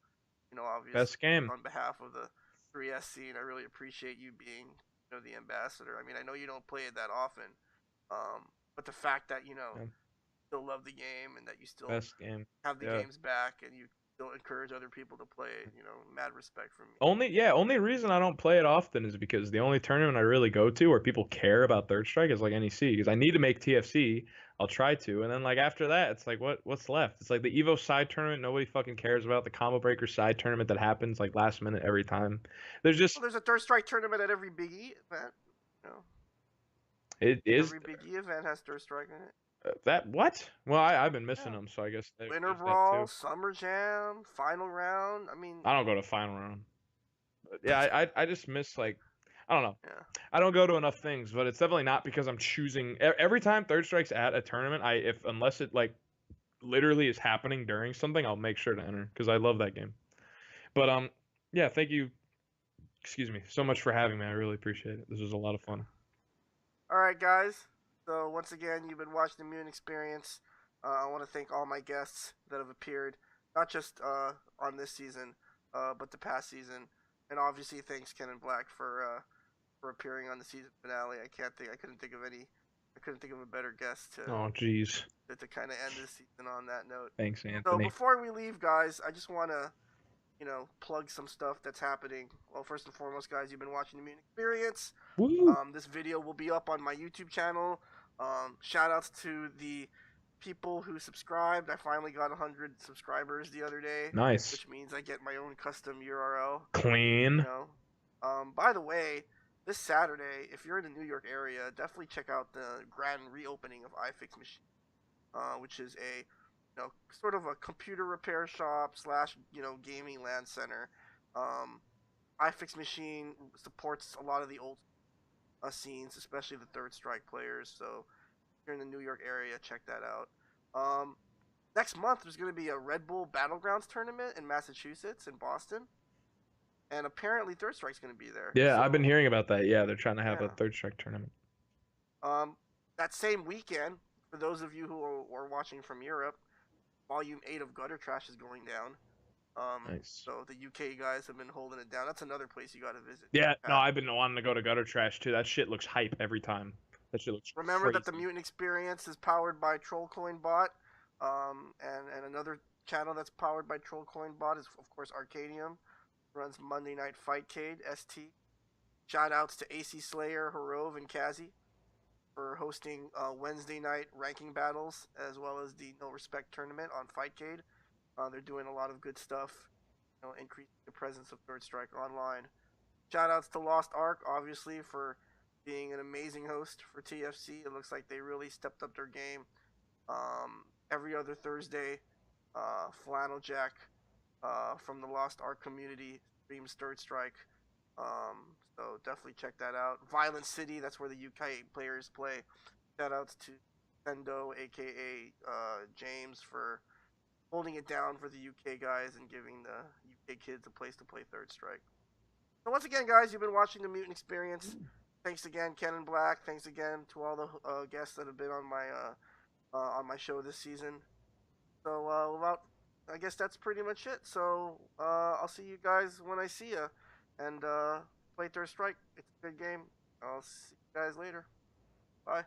you know, obviously, Best game. on behalf of the 3S scene, I really appreciate you being, you know, the ambassador. I mean, I know you don't play it that often, but the fact that, you know, Yeah. you still love the game and that you still Best game. have the Yeah. games back and you still encourage other people to play it, you know, mad respect from me. Only reason I don't play it often is because the only tournament I really go to where people care about Third Strike is like NEC, because I need to make TFC. I'll try to, and then like after that, it's like what's left? It's like the Evo side tournament nobody fucking cares about. The Combo Breaker side tournament that happens like last minute every time. There's just Well, there's a Third Strike tournament at every Big E event. You know, it is every Big E event has Third Strike in it. that what? Well, I've been missing Yeah. them, so I guess Winter there's that Brawl, too. Summer Jam, Final Round. I mean, I don't go to final round. But yeah, I just miss like I don't know. yeah. I don't go to enough things, but it's definitely not because I'm choosing every time Third Strike's at a tournament. Unless it like literally is happening during something, I'll make sure to enter because I love that game. But yeah, thank you. Excuse me, so much for having me. I really appreciate it. This was a lot of fun. All right, guys. So once again, you've been watching the Mutant XPerience. I want to thank all my guests that have appeared, not just on this season, but the past season, and obviously thanks Keninblack for appearing on the season finale. I couldn't think of a better guest Oh, jeez. to kind of end this season on that note. Thanks, So Anthony. before we leave, guys, I just want to, you know, plug some stuff that's happening. Well, first and foremost, guys, you've been watching the Mutant XPerience. Woo! This video will be up on my YouTube channel. Shout outs to the people who subscribed. I finally got 100 subscribers the other day, Nice. which means I get my own custom URL. Clean. You know. By the way, this Saturday, if you're in the New York area, definitely check out the grand reopening of iFix Machine, which is a, you know, sort of a computer repair shop / you know, gaming LAN center. iFix Machine supports a lot of the old scenes, especially the Third Strike players. So if you're in the New York area, check that out. Next month, there's going to be a Red Bull Battlegrounds tournament in Massachusetts, in Boston. And apparently Third Strike's going to be there. Yeah, So, I've been hearing about that. Yeah, they're trying to have a Yeah. Third Strike tournament. that same weekend, for those of you who are watching from Europe, Volume 8 of Gutter Trash is going down. Nice. So the UK guys have been holding it down. That's another place you got to visit. Yeah, Pat. no, I've been wanting to go to Gutter Trash too. That shit looks hype every time. That shit looks Remember that the crazy. Mutant XPerience is powered by Trollcoin Bot, and another channel that's powered by Trollcoin Bot is of course Arcadium. Runs Monday Night Fightcade ST. Shout outs to AC Slayer, Harov, and Kazi for hosting Wednesday night ranking battles as well as the No Respect tournament on Fightcade. They're doing a lot of good stuff, you know, increasing the presence of Third Strike online. Shout outs to Lost Ark, obviously, for being an amazing host for TFC. It looks like they really stepped up their game. Every other Thursday, Flannel Jack from the Lost Ark community streams Third Strike. So definitely check that out. Violent City, that's where the UK players play. Shout outs to Sendo, aka James, for holding it down for the UK guys and giving the UK kids a place to play Third Strike. So once again, guys, you've been watching the Mutant XPerience. Thanks again, Keninblack. Thanks again to all the guests that have been on my show this season. So I guess that's pretty much it. So I'll see you guys when I see you, and play Third Strike. It's a good game. I'll see you guys later. Bye.